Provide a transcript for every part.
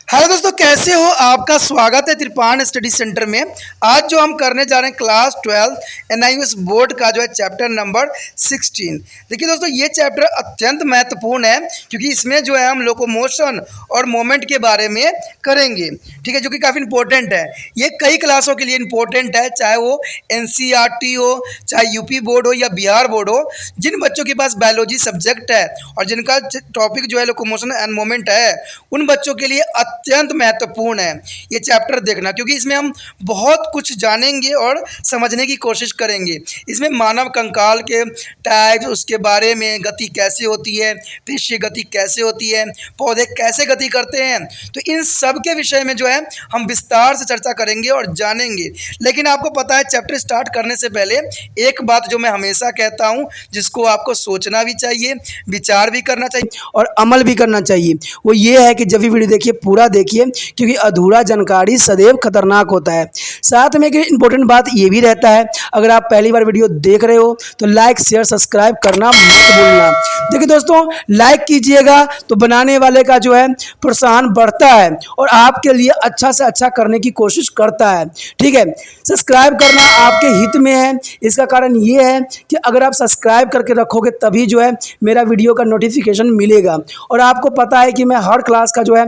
Hello दोस्तों, कैसे हो? आपका स्वागत है त्रिपाण स्टडी सेंटर में। आज जो हम करने जा रहे हैं क्लास 12 एनआईएस बोर्ड का जो है चैप्टर नंबर 16। देखिए दोस्तों, ये चैप्टर अत्यंत महत्वपूर्ण है क्योंकि इसमें जो है हम लोकोमोशन और मोमेंट के बारे में करेंगे। ठीक है, जो कि काफ़ी इंपॉर्टेंट है। ये कई क्लासों के लिए इंपॉर्टेंट है, चाहे वो एनसीईआरटी हो, चाहे यूपी बोर्ड हो या बिहार बोर्ड हो। जिन बच्चों के पास बायोलॉजी सब्जेक्ट है और जिनका टॉपिक जो है लोकोमोशन एंड मोमेंट है, उन बच्चों के लिए अत्यंत महत्वपूर्ण है ये चैप्टर देखना, क्योंकि इसमें हम बहुत कुछ जानेंगे और समझने की कोशिश करेंगे। इसमें मानव कंकाल के टाइप्स, उसके बारे में, गति कैसे होती है, पेशीय गति कैसे होती है, पौधे कैसे गति करते हैं, तो इन सब के विषय में जो है हम विस्तार से चर्चा करेंगे और जानेंगे। लेकिन आपको पता है, चैप्टर स्टार्ट करने से पहले एक बात जो मैं हमेशा कहता हूँ, जिसको आपको सोचना भी चाहिए, विचार भी करना चाहिए और अमल भी करना चाहिए, वो ये है कि जब भी वीडियो देखिए पूरा देखिए, क्योंकि अधूरा जानकारी सदैव खतरनाक होता है। साथ में एक इंपॉर्टेंट बात ये भी रहता है, अगर आप पहली बार वीडियो देख रहे हो तो लाइक शेयर सब्सक्राइब करना मत भूलना। देखिए दोस्तों, लाइक कीजिएगा तो बनाने वाले का जो है प्रोत्साहन बढ़ता है और आपके लिए अच्छा से अच्छा करने की कोशिश करता है। ठीक है, सब्सक्राइब करना आपके हित में है। इसका कारण ये है कि अगर आप सब्सक्राइब करके रखोगे तभी जो है मेरा वीडियो का नोटिफिकेशन मिलेगा। और आपको पता है कि मैं हर क्लास का जो है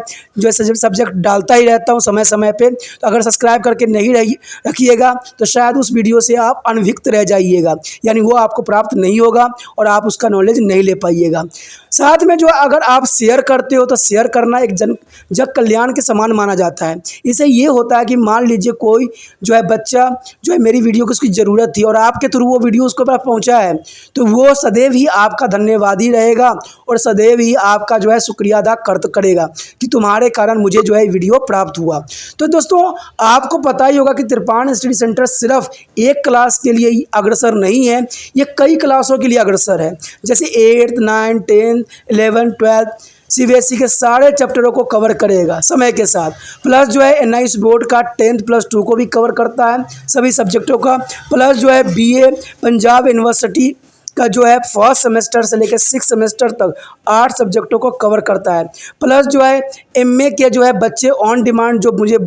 सब्जेक्ट डालता ही रहता हूँ समय समय पे। तो अगर सब्सक्राइब करके नहीं रखिएगा तो शायद उस वीडियो से आप अनभिज्ञ रह जाइएगा, यानी वो आपको प्राप्त नहीं होगा और आप उसका नॉलेज नहीं ले पाइएगा। साथ में जो अगर आप शेयर करते हो तो शेयर करना एक जग कल्याण के समान माना जाता है। इससे ये होता है कि मान लीजिए कोई जो है बच्चा जो है मेरी वीडियो को उसकी ज़रूरत थी और आपके थ्रू वो वीडियो उसको पास पहुँचा है, तो वो सदैव ही आपका धन्यवादी रहेगा और सदैव ही आपका जो है शुक्रिया अदा करेगा कि तुम्हारे कारण मुझे जो है वीडियो प्राप्त हुआ। तो दोस्तों, आपको पता ही होगा कि त्रिपाण स्टडी सेंटर सिर्फ एक क्लास के लिए ही अग्रसर नहीं है, ये कई क्लासों के लिए अग्रसर है। जैसे 8th 9th 10th 11th 12th CBSE के सारे चैप्टरों को कवर करेगा समय के साथ। प्लस जो है एनआईएस बोर्ड का 10th+2 को भी कवर करता है, सभी सब्जेक्टों का। प्लस जो है बीए पंजाब यूनिवर्सिटी का जो है फर्स्ट सेमेस्टर से लेकर 6th सेमेस्टर तक 8 सब्जेक्टों को कवर करता है। प्लस जो है एमए के जो है बच्चे ऑन डिमांड जो मुझे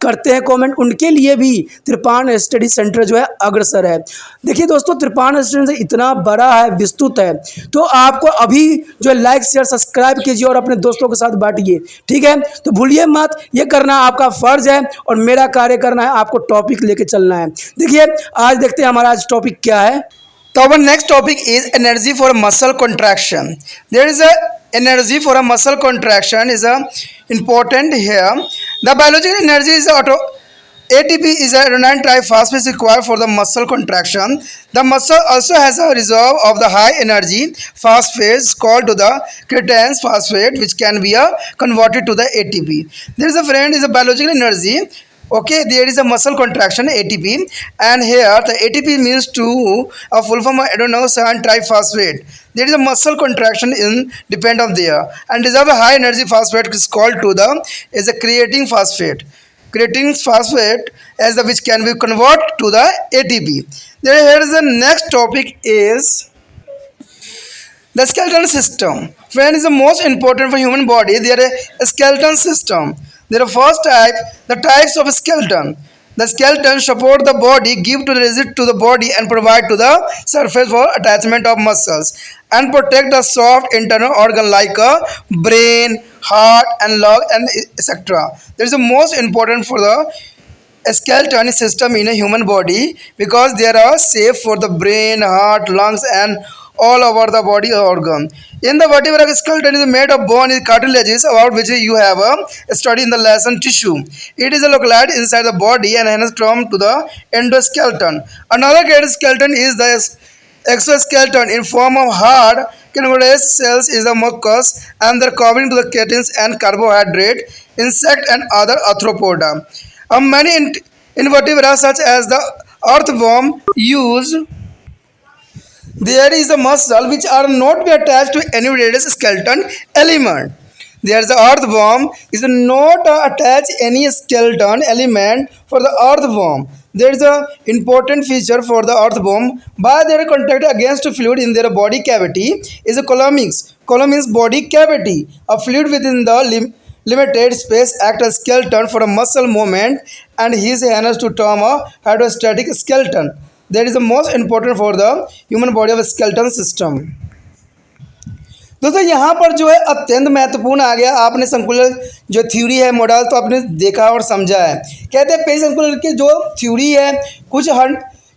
करते हैं कमेंट, उनके लिए भी त्रिपाण स्टडी सेंटर जो है अग्रसर है। देखिए दोस्तों, त्रिपाण स्टडी सेंटर इतना बड़ा है, विस्तृत है, तो आपको अभी जो है लाइक शेयर सब्सक्राइब कीजिए और अपने दोस्तों के साथ बांटिए। ठीक है, तो भूलिए मत, ये करना आपका फर्ज है और मेरा कार्य करना है आपको टॉपिक लेके चलना है। देखिए, आज देखते हैं हमारा आज टॉपिक क्या है। So our next topic is energy for muscle contraction. There is a energy for a muscle contraction is a important here. The biological energy is ATP is a adenine triphosphate required for the muscle contraction. The muscle also has a reserve of the high energy phosphates called to the creatine phosphate, which can be converted to the ATP. There is a friend is a biological energy. Okay, there is a muscle contraction ATP, and here the ATP means to a full form of adenosine triphosphate. There is a muscle contraction in depend of there and reserve a high energy phosphate is called to the is a creatine phosphate. Creatine phosphate as the which can be converted to the ATP. Here is the next topic is the skeletal system. Friend is the most important for human body. There is a skeleton system. There are first type, the types of skeleton. The skeleton support the body, give to the rigid to the body and provide to the surface for attachment of muscles and protect the soft internal organ like a brain, heart and lung and etc. There is the most important for the skeleton system in a human body because they are safe for the brain, heart, lungs and all over the body organ. In the vertebral skeleton is made of bone cartilages about which you have studied in the lesson tissue. It is localized inside the body and hence termed to the endoskeleton. Another great skeleton is the exoskeleton in form of hard carbohydrate cells is the mucus and the covering to the chitin and carbohydrate, insect and other arthropoda. Many invertebrates such as the earthworm use there is a muscle which are not be attached to any radius skeleton element. There is the earthworm is not attached any skeleton element for the earthworm. There is a important feature for the earthworm by their contact against fluid in their body cavity is a colemix. Column means body cavity. A fluid within the limited space act as skeleton for a muscle movement and his hands to form a hydrostatic skeleton that is the most important for the human body of skeleton system। दोस्तों यहाँ पर जो है अत्यंत महत्वपूर्ण आ गया, आपने संकुलन जो थ्योरी है मॉडल तो आपने देखा और समझा है। कहते हैं पेशी संकुलन की जो थ्योरी है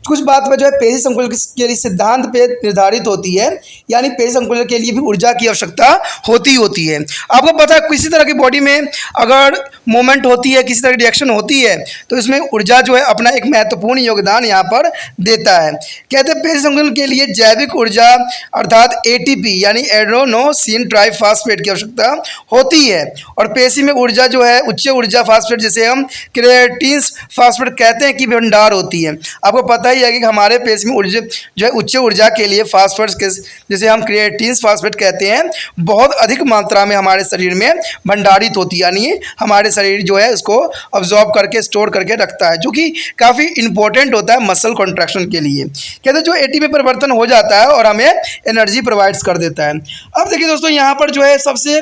कुछ बात पर जो है पेशी संकुलन के लिए सिद्धांत पे निर्धारित होती है, यानी पेशी संकुलन के लिए भी ऊर्जा की आवश्यकता होती है। आपको पता है किसी तरह की बॉडी में अगर मूवमेंट होती है, किसी तरह की रिएक्शन होती है तो इसमें ऊर्जा जो है अपना एक महत्वपूर्ण योगदान यहाँ पर देता है। कहते हैं पेशी संकुलन के लिए जैविक ऊर्जा अर्थात एटीपी यानी एडेनोसिन ट्राइफॉस्फेट की आवश्यकता होती है, और पेशी में ऊर्जा जो है उच्च ऊर्जा फास्फेट जिसे हम क्रिएटिन फास्फेट कहते हैं कि भंडार होती है। आपको पता ही है कि हमारे पेशी में ऊर्जा जो है उच्च ऊर्जा के लिए फास्फेट्स के जिसे हम क्रिएटिन फास्फेट कहते हैं बहुत अधिक मात्रा में हमारे शरीर में भंडारित होती है, यानी हमारे शरीर जो है उसको अब्जॉर्ब करके स्टोर करके रखता है, जो कि काफ़ी इंपॉर्टेंट होता है मसल कॉन्ट्रैक्शन के लिए। कहते हैं जो एटीपी में परिवर्तन हो जाता है और हमें एनर्जी प्रोवाइड्स कर देता है। अब देखिए दोस्तों यहाँ पर जो है सबसे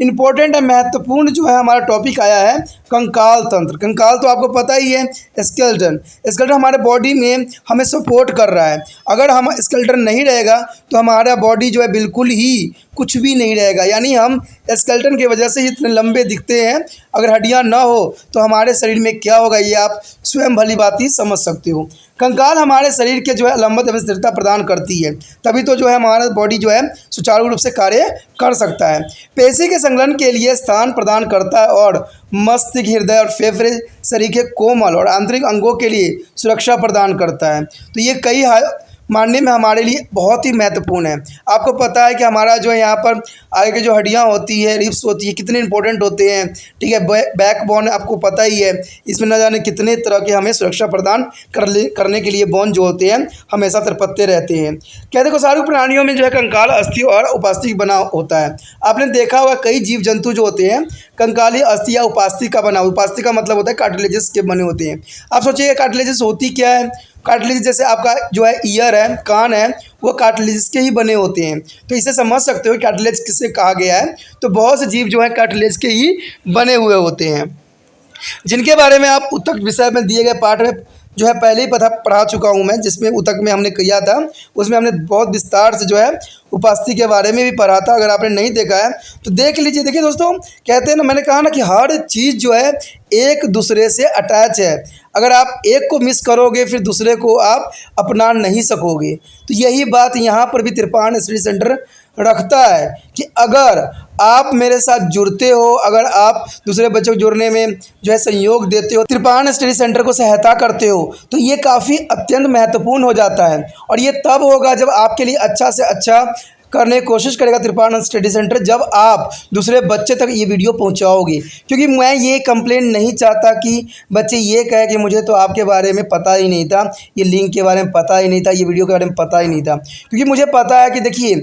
इम्पोर्टेंट है महत्वपूर्ण जो है हमारा टॉपिक आया है कंकाल तंत्र। कंकाल तो आपको पता ही है स्केलेटन हमारे बॉडी में हमें सपोर्ट कर रहा है। अगर हम स्केलेटन नहीं रहेगा तो हमारा बॉडी जो है बिल्कुल ही कुछ भी नहीं रहेगा, यानी हम स्केलेटन की वजह से ही इतने लंबे दिखते हैं। अगर हड्डियां ना हो तो हमारे शरीर में क्या होगा ये आप स्वयं भली भांति समझ सकते हो। कंकाल हमारे शरीर के जो है लंबत एवं स्थिरता प्रदान करती है, तभी तो जो है हमारा बॉडी जो है सुचारू रूप से कार्य कर सकता है। पेशी के संलग्न के लिए स्थान प्रदान करता है और मस्तिष्क, हृदय और फेफड़े शरीर के कोमल और आंतरिक अंगों के लिए सुरक्षा प्रदान करता है। तो ये कई मानने में हमारे लिए बहुत ही महत्वपूर्ण है। आपको पता है कि हमारा जो है यहाँ पर आगे की जो हड्डियाँ होती है, रिब्स होती है, कितने इंपॉर्टेंट होते हैं। ठीक है, बैकबोन आपको पता ही है, इसमें न जाने कितने तरह के हमें सुरक्षा प्रदान करने के लिए बोन जो होते हैं हमेशा तरपत्ते रहते हैं। कहते हैं सारे प्राणियों में जो है कंकाल अस्थि और उपास्थि बना होता है। आपने देखा होगा कई जीव जंतु जो होते हैं कंकाली अस्थि या उपास्थि का बना, उपास्थि का मतलब होता है कार्टिलेजेस के बने होते हैं। आप सोचिए कार्टिलेजेस होती क्या है। कार्टिलेज जैसे आपका जो है ईयर है, कान है, वो कार्टिलेज के ही बने होते हैं। तो इसे समझ सकते हो कार्टिलेज किसे कहा गया है। तो बहुत से जीव जो है कार्टिलेज के ही बने हुए होते हैं, जिनके बारे में आप उत्तक विषय में दिए गए पाठ में जो है पहले ही पढ़ा चुका हूँ मैं, जिसमें उत्तक में हमने किया था। उसमें हमने बहुत विस्तार से जो है उपास्थि के बारे में भी पढ़ा था। अगर आपने नहीं देखा है तो देख लीजिए। देखिए दोस्तों, कहते हैं ना, मैंने कहा ना कि हर चीज़ जो है एक दूसरे से अटैच है। अगर आप एक को मिस करोगे फिर दूसरे को आप अपना नहीं सकोगे। तो यही बात यहाँ पर भी त्रिपाण स्टडी सेंटर रखता है कि अगर आप मेरे साथ जुड़ते हो, अगर आप दूसरे बच्चों को जुड़ने में जो है सहयोग देते हो, त्रिपाण स्टडी सेंटर को सहायता करते हो, तो ये काफ़ी अत्यंत महत्वपूर्ण हो जाता है। और ये तब होगा जब आपके लिए अच्छा से अच्छा करने की कोशिश करेगा त्रिपाण स्टडी सेंटर, जब आप दूसरे बच्चे तक ये वीडियो पहुंचाओगे। क्योंकि मैं ये कंप्लेन नहीं चाहता कि बच्चे ये कहे कि मुझे तो आपके बारे में पता ही नहीं था, ये लिंक के बारे में पता ही नहीं था, ये वीडियो के बारे में पता ही नहीं था। क्योंकि मुझे पता है कि देखिए,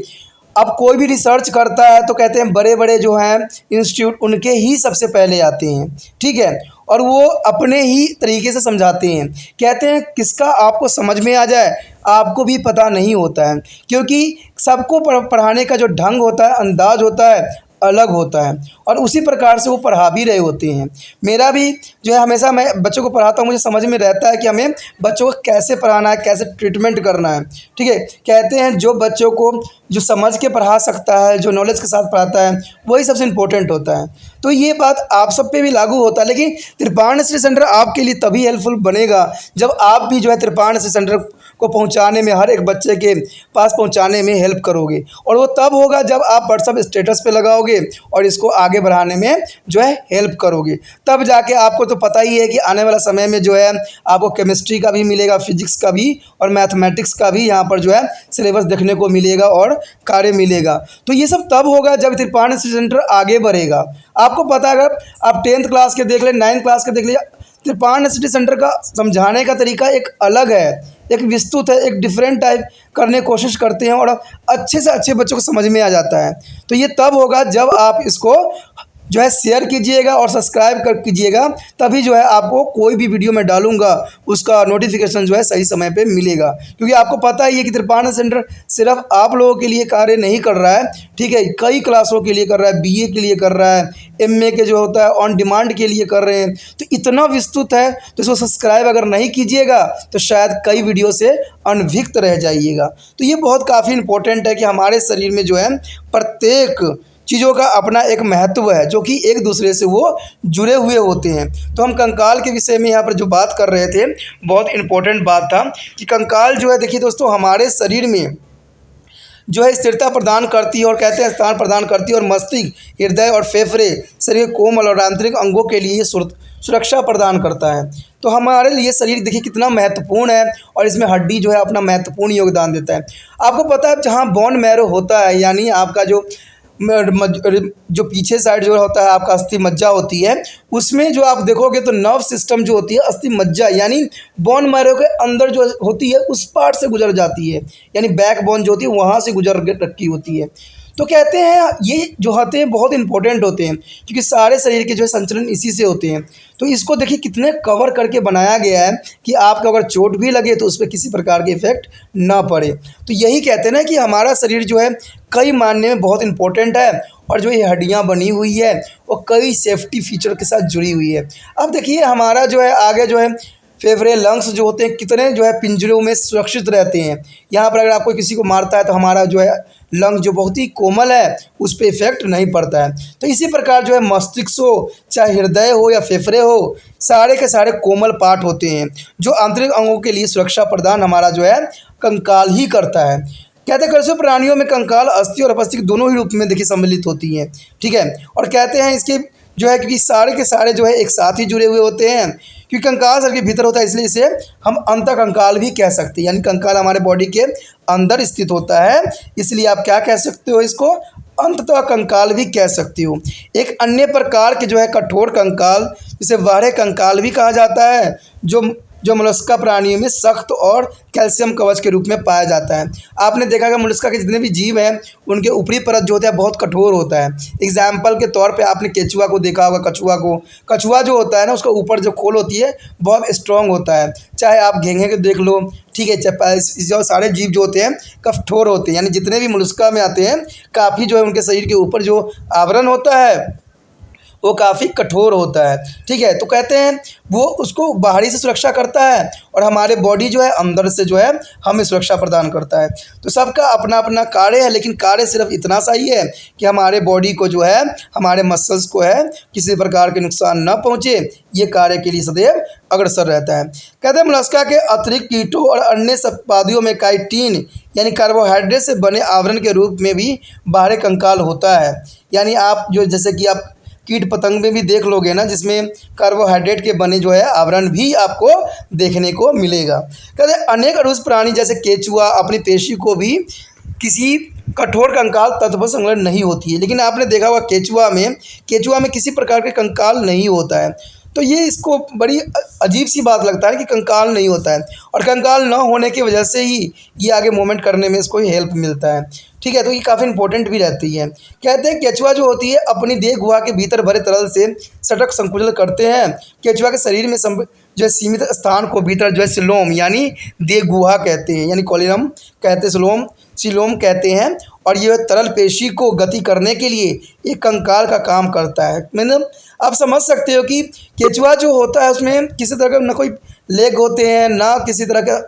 अब कोई भी रिसर्च करता है तो कहते हैं बड़े बड़े जो हैं इंस्टीट्यूट उनके ही सबसे पहले आते हैं। ठीक है, और वो अपने ही तरीके से समझाते हैं। कहते हैं किसका आपको समझ में आ जाए आपको भी पता नहीं होता है, क्योंकि सबको पढ़ाने का जो ढंग होता है, अंदाज होता है, अलग होता है, और उसी प्रकार से वो पढ़ा भी रहे होते हैं। मेरा भी जो है हमेशा मैं बच्चों को पढ़ाता हूँ, मुझे समझ में रहता है कि हमें बच्चों को कैसे पढ़ाना है, कैसे ट्रीटमेंट करना है। ठीक है, कहते हैं जो बच्चों को जो समझ के पढ़ा सकता है, जो नॉलेज के साथ पढ़ाता है, वही सबसे इम्पोर्टेंट होता है। तो ये बात आप सब पे भी लागू होता है। लेकिन त्रिपाण स्टडी सेंटर आपके लिए तभी हेल्पफुल बनेगा जब आप भी जो है त्रिपाण स्टडी सेंटर को पहुंचाने में, हर एक बच्चे के पास पहुंचाने में हेल्प करोगे। और वो तब होगा जब आप व्हाट्सएप स्टेटस पे लगाओगे और इसको आगे बढ़ाने में जो है हेल्प करोगे। तब जाके आपको तो पता ही है कि आने वाला समय में जो है आपको केमिस्ट्री का भी मिलेगा, फिजिक्स का भी और मैथमेटिक्स का भी यहाँ पर जो है सिलेबस देखने को मिलेगा और कार्य मिलेगा। तो ये सब तब होगा जब त्रिपाण स्टडी सेंटर आगे बढ़ेगा। आपको पता है, अगर आप 10th क्लास के देख लें, 9th क्लास के देख लीजिए, त्रिपाण स्टडी सेंटर का समझाने का तरीका एक अलग है, एक विस्तृत है, एक डिफरेंट टाइप करने की कोशिश करते हैं और अच्छे से अच्छे बच्चों को समझ में आ जाता है। तो ये तब होगा जब आप इसको जो है शेयर कीजिएगा और सब्सक्राइब कर कीजिएगा, तभी जो है आपको कोई भी वीडियो मैं डालूंगा उसका नोटिफिकेशन जो है सही समय पे मिलेगा। क्योंकि आपको पता ही है कि त्रिपाठी सेंटर सिर्फ आप लोगों के लिए कार्य नहीं कर रहा है, ठीक है, कई क्लासों के लिए कर रहा है, बीए के लिए कर रहा है, एमए के जो होता है ऑन डिमांड के लिए कर रहे हैं। तो इतना विस्तृत है, तो इसको सब्सक्राइब अगर नहीं कीजिएगा तो शायद कई वीडियो से अनभिज्ञ रह जाइएगा। तो ये बहुत काफ़ी इंपॉर्टेंट है कि हमारे शरीर में जो है प्रत्येक चीज़ों का अपना एक महत्व है, जो कि एक दूसरे से वो जुड़े हुए होते हैं। तो हम कंकाल के विषय में यहाँ पर जो बात कर रहे थे, बहुत इंपॉर्टेंट बात था कि कंकाल जो है, देखिए दोस्तों, हमारे शरीर में जो है स्थिरता प्रदान करती है और कहते हैं स्थान प्रदान करती है, और मस्तिष्क, हृदय और फेफड़े शरीर कोमल और आंतरिक अंगों के लिए सुरक्षा प्रदान करता है। तो हमारे लिए शरीर देखिए कितना महत्वपूर्ण है, और इसमें हड्डी जो है अपना महत्वपूर्ण योगदान देता है। आपको पता है जहाँ बोन मैरो होता है, यानी आपका जो पीछे साइड जो होता है आपका अस्थि मज्जा होती है, उसमें जो आप देखोगे तो नर्व सिस्टम जो होती है अस्थि मज्जा यानी बोन मैरो के अंदर जो होती है उस पार्ट से गुजर जाती है, यानी बैक बोन जो होती है वहाँ से गुजर रखी होती है। तो कहते हैं ये जो होते हैं बहुत इंपॉर्टेंट होते हैं, क्योंकि सारे शरीर के जो है संचलन इसी से होते हैं। तो इसको देखिए कितने कवर करके बनाया गया है कि आपको अगर चोट भी लगे तो उस पर किसी प्रकार के इफेक्ट ना पड़े। तो यही कहते हैं ना कि हमारा शरीर जो है कई मायने में बहुत इंपॉर्टेंट है, और जो ये हड्डियाँ बनी हुई है वो कई सेफ्टी फीचर के साथ जुड़ी हुई है। अब देखिए हमारा जो है आगे जो है फेफड़े, लंग्स जो होते हैं कितने जो है पिंजरों में सुरक्षित रहते हैं। यहाँ पर अगर आपको किसी को मारता है तो हमारा जो है लंग जो बहुत ही कोमल है उस पर इफेक्ट नहीं पड़ता है। तो इसी प्रकार जो है मस्तिष्क हो, चाहे हृदय हो या फेफड़े हो, सारे के सारे कोमल पार्ट होते हैं जो आंतरिक अंगों के लिए सुरक्षा प्रदान हमारा जो है कंकाल ही करता है। कहते हैं कृषि प्राणियों में कंकाल अस्थि और अपस्थि दोनों ही रूप में देखिए सम्मिलित होती है, ठीक है। और कहते हैं इसके जो है क्योंकि सारे के सारे जो है एक साथ ही जुड़े हुए होते हैं, क्योंकि कंकाल शरीर के भीतर होता है, इसलिए इसे हम अंतःकंकाल भी कह सकते हैं। यानी कंकाल हमारे बॉडी के अंदर स्थित होता है, इसलिए आप क्या कह सकते हो, इसको अंततः कंकाल भी कह सकते हो। एक अन्य प्रकार के जो है कठोर कंकाल, जिसे बाह्य कंकाल भी कहा जाता है, जो मोलस्का प्राणियों में सख्त और कैल्शियम कवच के रूप में पाया जाता है। आपने देखा कि मोलस्का के जितने भी जीव हैं उनके ऊपरी परत जो होता है बहुत कठोर होता है। एग्जाम्पल के तौर पे आपने केचुआ को देखा होगा, कछुआ जो होता है ना उसका ऊपर जो खोल होती है बहुत स्ट्रॉन्ग होता है। चाहे आप घेंघे को देख लो, ठीक है, चाहे सारे जीव जो होते हैं कठोर होते हैं, यानी जितने भी मोलस्का में आते हैं काफ़ी जो है उनके शरीर के ऊपर जो आवरण होता है वो काफ़ी कठोर होता है, ठीक है। तो कहते हैं वो उसको बाहरी से सुरक्षा करता है और हमारे बॉडी जो है अंदर से जो है हमें सुरक्षा प्रदान करता है। तो सबका अपना अपना कार्य है, लेकिन कार्य सिर्फ इतना सा ही है कि हमारे बॉडी को जो है, हमारे मसल्स को है, किसी प्रकार के नुकसान न पहुँचे, ये कार्य के लिए सदैव अग्रसर रहता है। कहते हैं मोलस्का के अतिरिक्त कीटों और अन्य सपादियों में काइटिन यानी कार्बोहाइड्रेट से बने आवरण के रूप में भी बाहरी कंकाल होता है। यानी आप जो जैसे कि आप कीट पतंग में भी देख लोगे ना, जिसमें कार्बोहाइड्रेट के बने जो है आवरण भी आपको देखने को मिलेगा। कहते हैं अनेक अरुष प्राणी जैसे केचुआ अपनी पेशी को भी किसी कठोर कंकाल तत्व पर संलग्न नहीं होती है, लेकिन आपने देखा होगा केचुआ में किसी प्रकार के कंकाल नहीं होता है। तो ये इसको बड़ी अजीब सी बात लगता है कि कंकाल नहीं होता है, और कंकाल न होने की वजह से ही ये आगे मूवमेंट करने में इसको हेल्प मिलता है, ठीक है। तो ये काफ़ी इंपॉर्टेंट भी रहती है। कहते हैं केचुआ जो होती है अपनी देह गुहा के भीतर भरे तरल से सटक संकुचन करते हैं। केचुआ के शरीर में जो है सीमित स्थान को भीतर जो है सिलोम यानी देह गुहा कहते हैं, यानी कॉलिनम कहते हैं, सिलोम कहते हैं, और ये तरल पेशी को गति करने के लिए एक कंकाल का काम करता है। मतलब आप समझ सकते हो कि केचुआ जो होता है उसमें किसी तरह का ना कोई लेग होते हैं, ना किसी तरह का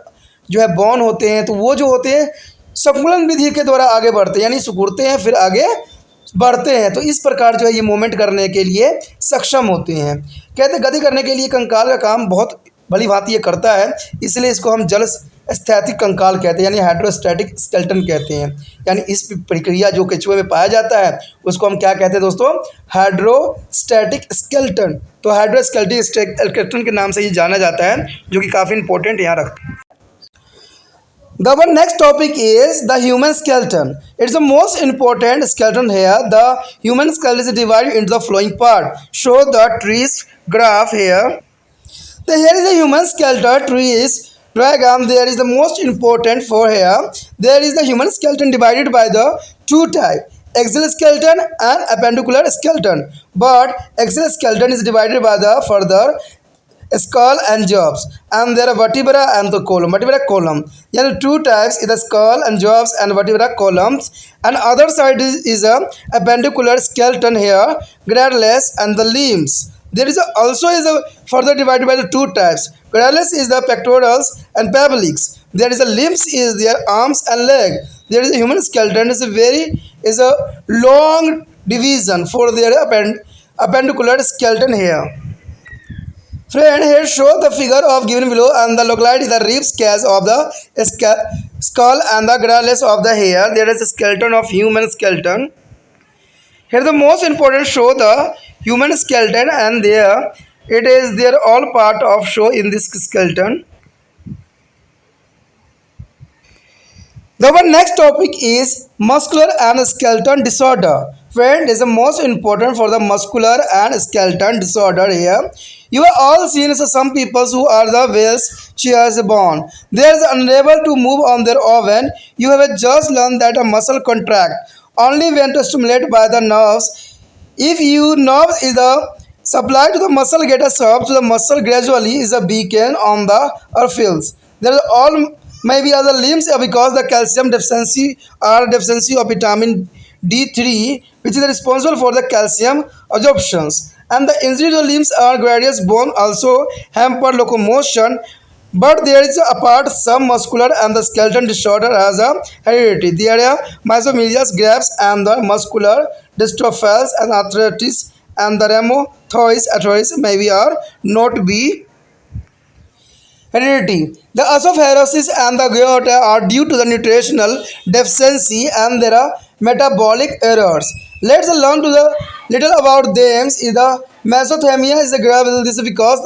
जो है बोन होते हैं, तो वो जो होते हैं संकुलन विधि के द्वारा आगे बढ़ते हैं, यानी सिकुड़ते हैं फिर आगे बढ़ते हैं। तो इस प्रकार जो है ये मूवमेंट करने के लिए सक्षम होते हैं। कहते हैं गति करने के लिए कंकाल का काम बहुत भली भांति ये करता है, इसलिए इसको हम जल स्थैतिक कंकाल कहते हैं, यानी हाइड्रोस्टैटिक स्केलेटन कहते हैं। यानी इस प्रक्रिया जो केचुए में पाया जाता है उसको हम क्या कहते हैं दोस्तों, हाइड्रोस्टैटिक स्केलेटन। तो हाइड्रोस्टैटिक स्केलेटन के नाम से ये जाना जाता है, जो कि काफ़ी इंपॉर्टेंट यहाँ रखता है। The next topic is the human skeleton. It's the most important skeleton here. The human skeleton is divided into the following part. Show the trees graph here. So here is the human skeleton trees diagram. There is the most important for here. There is the human skeleton divided by the two type. axial skeleton and appendicular skeleton. But axial skeleton is divided by the further skull and jaws, and there are vertebra and the column. Vertebra column. There are two types: is the skull and jaws and vertebra columns. And other side is a appendicular skeleton here, gradulus and the limbs. There is also is a further divided by the two types. Gradulus is the pectorals and pelvis. There is a limbs is their arms and leg. There is a human skeleton is a long division for their appendicular skeleton here. Friend, here show the figure of given below and the locality the ribs case of the skull and the gradulus of the hair. There is a skeleton of human skeleton. Here the most important show the human skeleton, and there it is their all part of show in this skeleton. Our next topic is muscular and skeleton disorder. Friend, is the most important for the muscular and skeleton disorder here. You have all seen some people who are the wheelchairs born. They are unable to move on their own. You have just learned that a muscle contract only when to stimulate by the nerves. If you nerve is the supply to the muscle get a serve to the muscle gradually is a beacon on the fields. There are all maybe other limbs because the calcium deficiency or deficiency of vitamin D3, which is responsible for the calcium absorptions. And the injury to the limbs or gradulus bone also hamper locomotion. But there is apart some muscular and the skeleton disorder has a heredity. There are myasthenias graves and the muscular dystrophies and arthritis and the rheumatoid arthritis maybe are not be heredity. The osteoporosis and the gout are due to the nutritional deficiency and there are metabolic errors. Let's learn to the little about them. Is the mesothemia is the gravel. This is because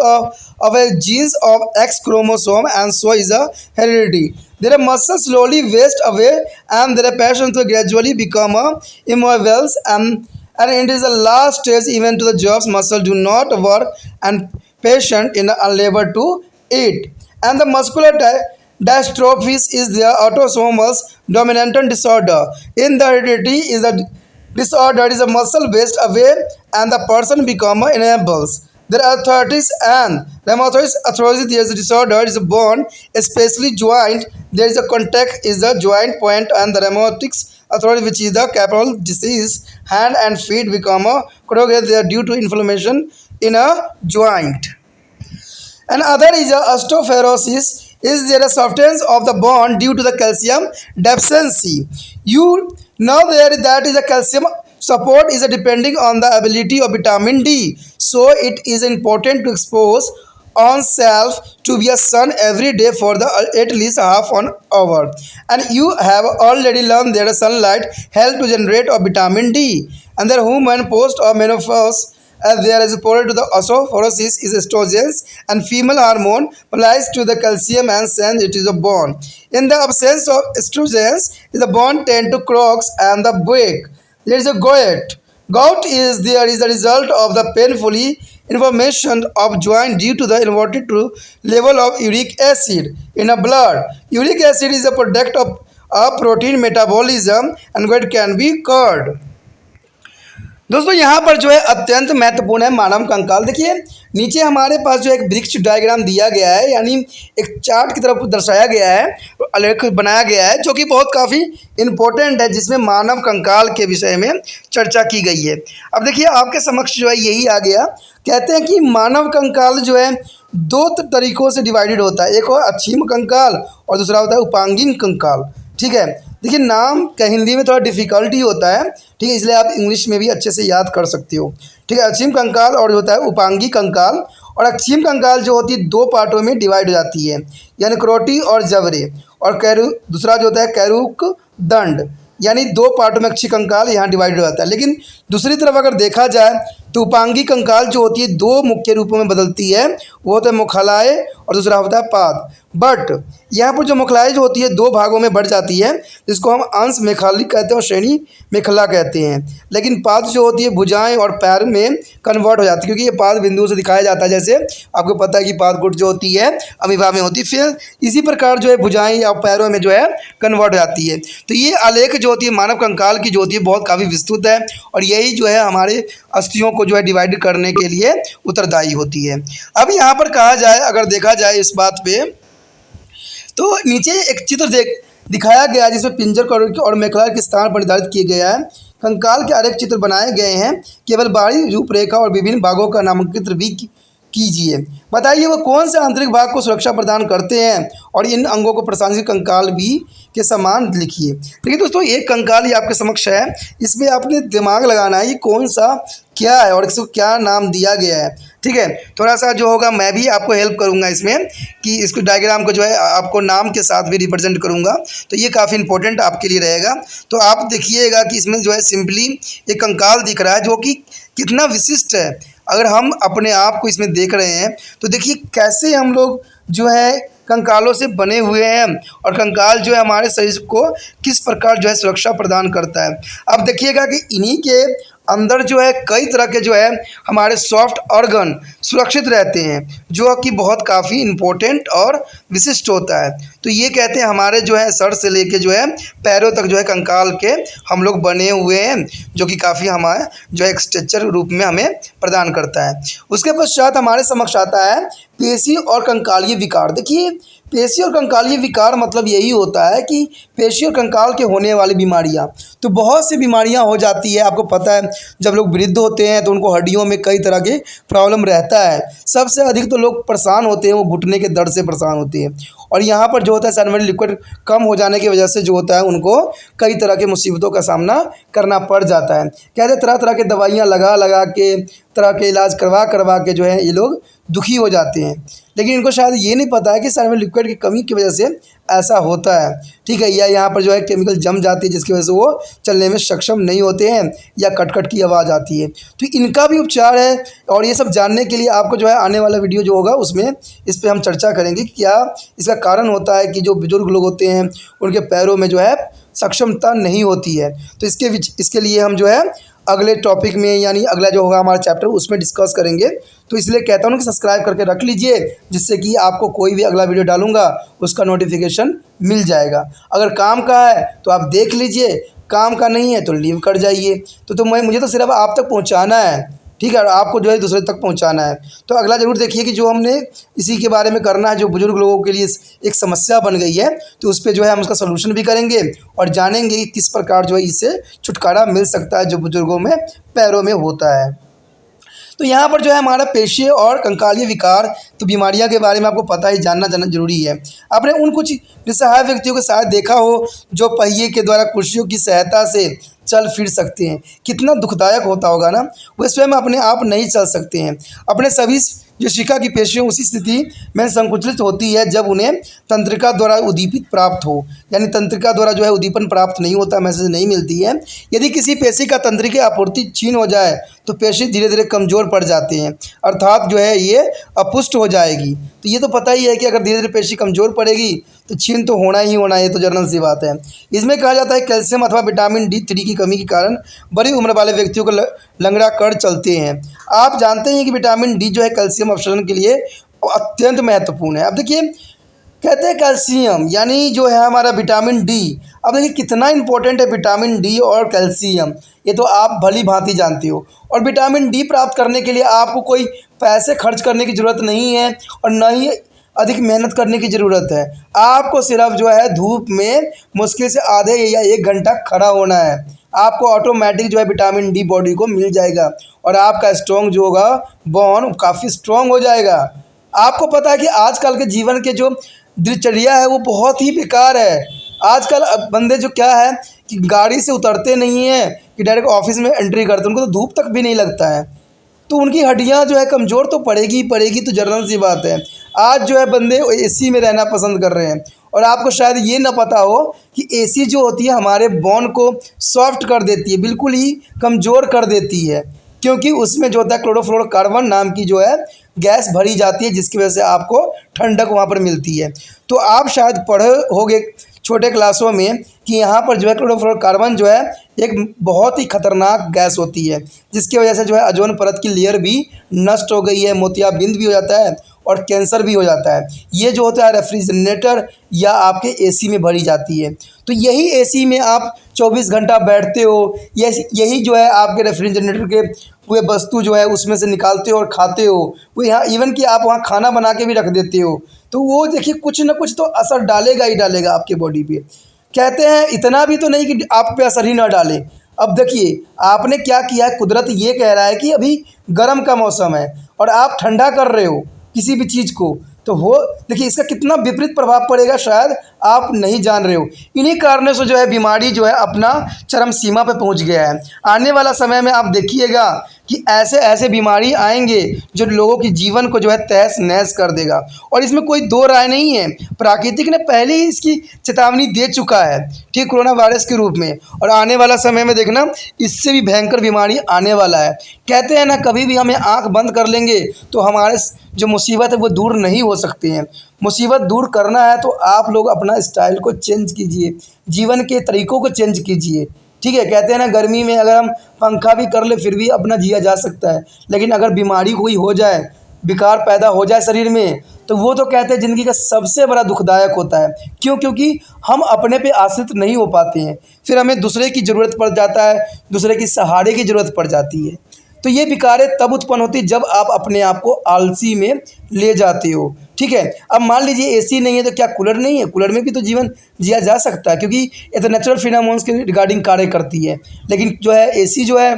of a genes of X chromosome, and so is a heredity. Their muscles slowly waste away and their passions to gradually become immobile, and it is the last stage even to the jaws muscle do not work and patient in unable to eat. And the muscular dystrophies is the autosomal dominant disorder. In the heredity is a disorder is a muscle waste away and the person become enables. There are arthritis and rheumatoid arthritis. There is a disorder is a bone, especially joint. There is a contact is a joint point, and the rheumatoid arthritis, which is the capital disease, hand and feet become a corrugate. They are due to inflammation in a joint. And other is a osteoporosis is there a softness of the bone due to the calcium deficiency. You know there that is a calcium support is a depending on the ability of vitamin D. So it is important to expose on self to be a sun every day for the at least half an hour. And you have already learned that sunlight help to generate of vitamin D. And the human post or menopause as there is reported to the osteoporosis is estrogens and female hormone applies to the calcium and sends it is a bone. In the absence of estrogens, the bone tend to cracks and the break. There is a gout. Gout is there is a result of the painfully inflammation of joint due to the elevated level of uric acid in a blood. Uric acid is a product of protein metabolism and gout can be cured. दोस्तों यहाँ पर जो है अत्यंत महत्वपूर्ण है मानव कंकाल। देखिए नीचे हमारे पास जो एक वृक्ष डायग्राम दिया गया है, यानी एक चार्ट की तरफ दर्शाया गया है, आलेख बनाया गया है, जो कि बहुत काफ़ी इम्पोर्टेंट है, जिसमें मानव कंकाल के विषय में चर्चा की गई है। अब देखिए आपके समक्ष जो है यही आ गया। कहते हैं कि मानव कंकाल जो है दो तरीक़ों से डिवाइडेड होता है, एक हो अक्षीम कंकाल और दूसरा होता है उपांगिक कंकाल। ठीक है, देखिए नाम का हिंदी में थोड़ा डिफ़िकल्टी होता है, ठीक है, इसलिए आप इंग्लिश में भी अच्छे से याद कर सकते हो। ठीक है, अक्षीम कंकाल और होता है उपांगिक कंकाल। और अक्षीम कंकाल जो होती है दो पार्टों में डिवाइड हो जाती है, यानी करोटी और जबड़े। और दूसरा जो होता है कैरुक दंड, यानी दो पार्टों में अक्षीय कंकाल यहाँ डिवाइड हो जाता है। लेकिन दूसरी तरफ अगर देखा जाए तो उपांगी कंकाल जो होती है दो मुख्य रूपों में बदलती है, वो होता है मुख्यलाय और दूसरा होता है पाद। बट यहाँ पर जो मुख्यलाय जो होती है दो भागों में बढ़ जाती है, जिसको हम अंश मेखलालिक कहते हैं और श्रेणी मेखला कहते हैं। लेकिन पाद जो होती है भुजाएं और पैर में कन्वर्ट हो जाती है, क्योंकि ये पाद बिंदुओं से दिखाया जाता है। जैसे आपको पता है कि पाद गुट जो होती है अमीबा में होती है, फिर इसी प्रकार जो है भुजाएं या पैरों में जो है कन्वर्ट हो जाती है। तो ये आलेख जो होती है मानव कंकाल की जो होती है बहुत काफ़ी विस्तृत है, और यही जो है हमारे अस्थियों को जो है डिवाइड करने के लिए उत्तरदायी होती है। अब यहाँ पर कहा जाए, अगर देखा जाए इस बात पे, तो नीचे एक चित्र दिखाया गया है जिसमें पिंजर और मेखला के स्थान पर निर्धारित किए गया है। कंकाल के आरेख चित्र बनाए गए हैं, केवल बाहरी रूपरेखा और विभिन्न भागों का नामांकित भी कीजिए। बताइए वो कौन से आंतरिक भाग को सुरक्षा प्रदान करते हैं, और इन अंगों को प्रशंसित कंकाल भी के समान लिखिए। देखिए दोस्तों, एक कंकाल ही आपके समक्ष है, इसमें आपने दिमाग लगाना है ये कौन सा क्या है और इसको क्या नाम दिया गया है। ठीक है, थोड़ा सा जो होगा मैं भी आपको हेल्प करूंगा इसमें, कि इसको डायग्राम को जो है आपको नाम के साथ भी रिप्रेजेंट करूंगा, तो ये काफ़ी इंपॉर्टेंट आपके लिए रहेगा। तो आप देखिएगा कि इसमें जो है सिंपली एक कंकाल दिख रहा है जो कि कितना विशिष्ट है। अगर हम अपने आप को इसमें देख रहे हैं तो देखिए कैसे हम लोग जो है कंकालों से बने हुए हैं, और कंकाल जो है हमारे शरीर को किस प्रकार जो है सुरक्षा प्रदान करता है। अब देखिएगा कि इन्हीं के अंदर जो है कई तरह के जो है हमारे सॉफ्ट ऑर्गन सुरक्षित रहते हैं, जो कि बहुत काफ़ी इम्पोर्टेंट और विशिष्ट होता है। तो ये कहते हैं हमारे जो है सर से लेके जो है पैरों तक जो है कंकाल के हम लोग बने हुए हैं, जो कि काफ़ी हमारे जो है एक स्ट्रक्चर रूप में हमें प्रदान करता है। उसके पश्चात हमारे समक्ष आता है पेशी और कंकालीय विकार। देखिए, पेशी और कंकालीय विकार मतलब यही होता है कि पेशी और कंकाल के होने वाली बीमारियां, तो बहुत सी बीमारियां हो जाती है। आपको पता है जब लोग वृद्ध होते हैं तो उनको हड्डियों में कई तरह के प्रॉब्लम रहता है। सबसे अधिक तो लोग परेशान होते हैं, वो घुटने के दर्द से परेशान होते हैं, और यहाँ पर जो होता है सैनिटरी लिक्विड कम हो जाने की वजह से जो होता है उनको कई तरह के मुसीबतों का सामना करना पड़ जाता है। कहते तरह तरह की दवाइयाँ लगा के, तरह के इलाज करवा के जो है ये लोग दुखी हो जाते हैं, लेकिन इनको शायद ये नहीं पता है कि सैनिटरी लिक्विड की कमी की वजह से ऐसा होता है। ठीक है, या यहाँ पर जो है केमिकल जम जाती है जिसकी वजह से वो चलने में सक्षम नहीं होते हैं, या कट की आवाज़ आती है। तो इनका भी उपचार है, और ये सब जानने के लिए आपको जो है आने वाला वीडियो जो होगा उसमें इस पर हम चर्चा करेंगे कि क्या इसका कारण होता है कि जो बुजुर्ग लोग होते हैं उनके पैरों में जो है सक्षमता नहीं होती है। तो इसके लिए हम जो है अगले टॉपिक में, यानी अगला जो होगा हमारा चैप्टर उसमें डिस्कस करेंगे। तो इसलिए कहता हूँ कि सब्सक्राइब करके रख लीजिए, जिससे कि आपको कोई भी अगला वीडियो डालूंगा उसका नोटिफिकेशन मिल जाएगा। अगर काम का है तो आप देख लीजिए, काम का नहीं है तो लीव कर जाइए। तो मुझे तो सिर्फ आप तक पहुँचाना है, ठीक है, और आपको जो है दूसरे तक पहुंचाना है। तो अगला ज़रूर देखिए कि जो हमने इसी के बारे में करना है, जो बुजुर्ग लोगों के लिए एक समस्या बन गई है, तो उस पर जो है हम उसका सलूशन भी करेंगे और जानेंगे कि किस प्रकार जो है इससे छुटकारा मिल सकता है जो बुजुर्गों में पैरों में होता है। तो यहाँ पर जो है हमारा पेशी और कंकालीय विकार, तो बीमारियाँ के बारे में आपको पता ही जानना जरूरी है। आपने उन कुछ निस्सहाय व्यक्तियों के साथ देखा हो जो पहिए के द्वारा कुर्सियों की सहायता से चल फिर सकते हैं। कितना दुखदायक होता होगा ना, वे स्वयं अपने आप नहीं चल सकते हैं। अपने सभी जो शिखा की पेशियाँ उसी स्थिति में संकुचित होती है जब उन्हें तंत्रिका द्वारा उद्दीपित प्राप्त हो, यानी तंत्रिका द्वारा जो है उद्दीपन प्राप्त नहीं होता, मैसेज नहीं मिलती है। यदि किसी पेशी का तंत्रिका आपूर्ति छीन हो जाए तो पेशी धीरे धीरे कमज़ोर पड़ जाते हैं, अर्थात जो है ये अपुष्ट हो जाएगी। तो ये तो पता ही है कि अगर धीरे धीरे पेशी कमज़ोर पड़ेगी तो छीन तो होना ही होना है, ये तो जनरल सी बात है। इसमें कहा जाता है कैल्शियम अथवा विटामिन D3 की कमी के कारण बड़ी उम्र वाले व्यक्तियों को लंगड़ा कर चलते हैं। आप जानते हैं कि विटामिन D जो है कैल्शियम अवशोषण के लिए अत्यंत महत्वपूर्ण है। अब देखिए, कहते हैं कैल्शियम यानी जो है हमारा विटामिन D। अब देखिए कितना इंपॉर्टेंट है विटामिन D और कैल्शियम, ये तो आप भली भांति जानते हो। और विटामिन D प्राप्त करने के लिए आपको कोई पैसे खर्च करने की ज़रूरत नहीं है, और न ही अधिक मेहनत करने की ज़रूरत है। आपको सिर्फ जो है धूप में मुश्किल से आधे या 1 घंटा खड़ा होना है, आपको ऑटोमेटिक जो है विटामिन D बॉडी को मिल जाएगा, और आपका स्ट्रॉन्ग जो होगा बोन काफ़ी स्ट्रॉन्ग हो जाएगा। आपको पता है कि आजकल के जीवन के जो दिनचर्या है वो बहुत ही बेकार है। आजकल बंदे जो क्या है कि गाड़ी से उतरते नहीं हैं कि डायरेक्ट ऑफिस में एंट्री करते, उनको तो धूप तक भी नहीं लगता है, तो उनकी हड्डियां जो है कमज़ोर तो पड़ेगी ही पड़ेगी, तो जनरल सी बात है। आज जो है बंदे AC में रहना पसंद कर रहे हैं, और आपको शायद ये ना पता हो कि एसी जो होती है हमारे बोन को सॉफ्ट कर देती है, बिल्कुल ही कमज़ोर कर देती है, क्योंकि उसमें जो होता है क्लोरोफ्लोरोकार्बन नाम की जो है गैस भरी जाती है, जिसकी वजह से आपको ठंडक वहाँ पर मिलती है। तो आप शायद पढ़े होंगे छोटे क्लासों में कि यहाँ पर जो है क्लोरोफ्लोरोकार्बन जो है एक बहुत ही खतरनाक गैस होती है, जिसकी वजह से जो है ओजोन परत की लेयर भी नष्ट हो गई है, मोतियाबिंद भी हो जाता है और कैंसर भी हो जाता है। ये जो होता है रेफ्रिजरेटर या आपके एसी में भरी जाती है। तो यही एसी में आप 24 घंटा बैठते हो, यही जो है आपके रेफ्रिजरेटर के वे वस्तु जो है उसमें से निकालते हो और खाते हो। वो यहाँ इवन कि आप वहाँ खाना बना के भी रख देते हो, तो वो देखिए कुछ ना कुछ तो असर डालेगा ही डालेगा आपके बॉडी पे। कहते हैं इतना भी तो नहीं कि आप पे असर ही ना डाले। अब देखिए आपने क्या किया है, कुदरत ये कह रहा है कि अभी गर्म का मौसम है और आप ठंडा कर रहे हो किसी भी चीज़ को, तो वो देखिए इसका कितना विपरीत प्रभाव पड़ेगा शायद आप नहीं जान रहे हो। इन्हीं कारणों से जो है बीमारी जो है अपना चरम सीमा पे पहुंच गया है। आने वाला समय में आप देखिएगा कि ऐसे ऐसे बीमारी आएंगे जो लोगों की जीवन को जो है तहस नहस कर देगा, और इसमें कोई दो राय नहीं है। प्राकृतिक ने पहले ही इसकी चेतावनी दे चुका है, ठीक, कोरोना वायरस के रूप में, और आने वाला समय में देखना इससे भी भयंकर बीमारी आने वाला है। कहते हैं ना, कभी भी हमें आंख बंद कर लेंगे तो हमारे जो मुसीबत है वो दूर नहीं हो सकती हैं। मुसीबत दूर करना है तो आप लोग अपना स्टाइल को चेंज कीजिए, जीवन के तरीक़ों को चेंज कीजिए, ठीक है। कहते हैं ना, गर्मी में अगर हम पंखा भी कर ले फिर भी अपना जिया जा सकता है, लेकिन अगर बीमारी कोई हो जाए, विकार पैदा हो जाए शरीर में, तो वो तो कहते हैं ज़िंदगी का सबसे बड़ा दुखदायक होता है। क्यों? क्योंकि हम अपने पे आश्रित नहीं हो पाते हैं, फिर हमें दूसरे की ज़रूरत पड़ जाता है, दूसरे की सहारे की ज़रूरत पड़ जाती है। तो ये विकारें तब उत्पन्न होती है जब आप अपने आप को आलसी में ले जाते हो, ठीक है। अब मान लीजिए एसी नहीं है तो क्या कूलर नहीं है? कूलर में भी तो जीवन जिया जा सकता है, क्योंकि ये तो नेचुरल फिनोमेनन्स के रिगार्डिंग कार्य करती है। लेकिन जो है एसी जो है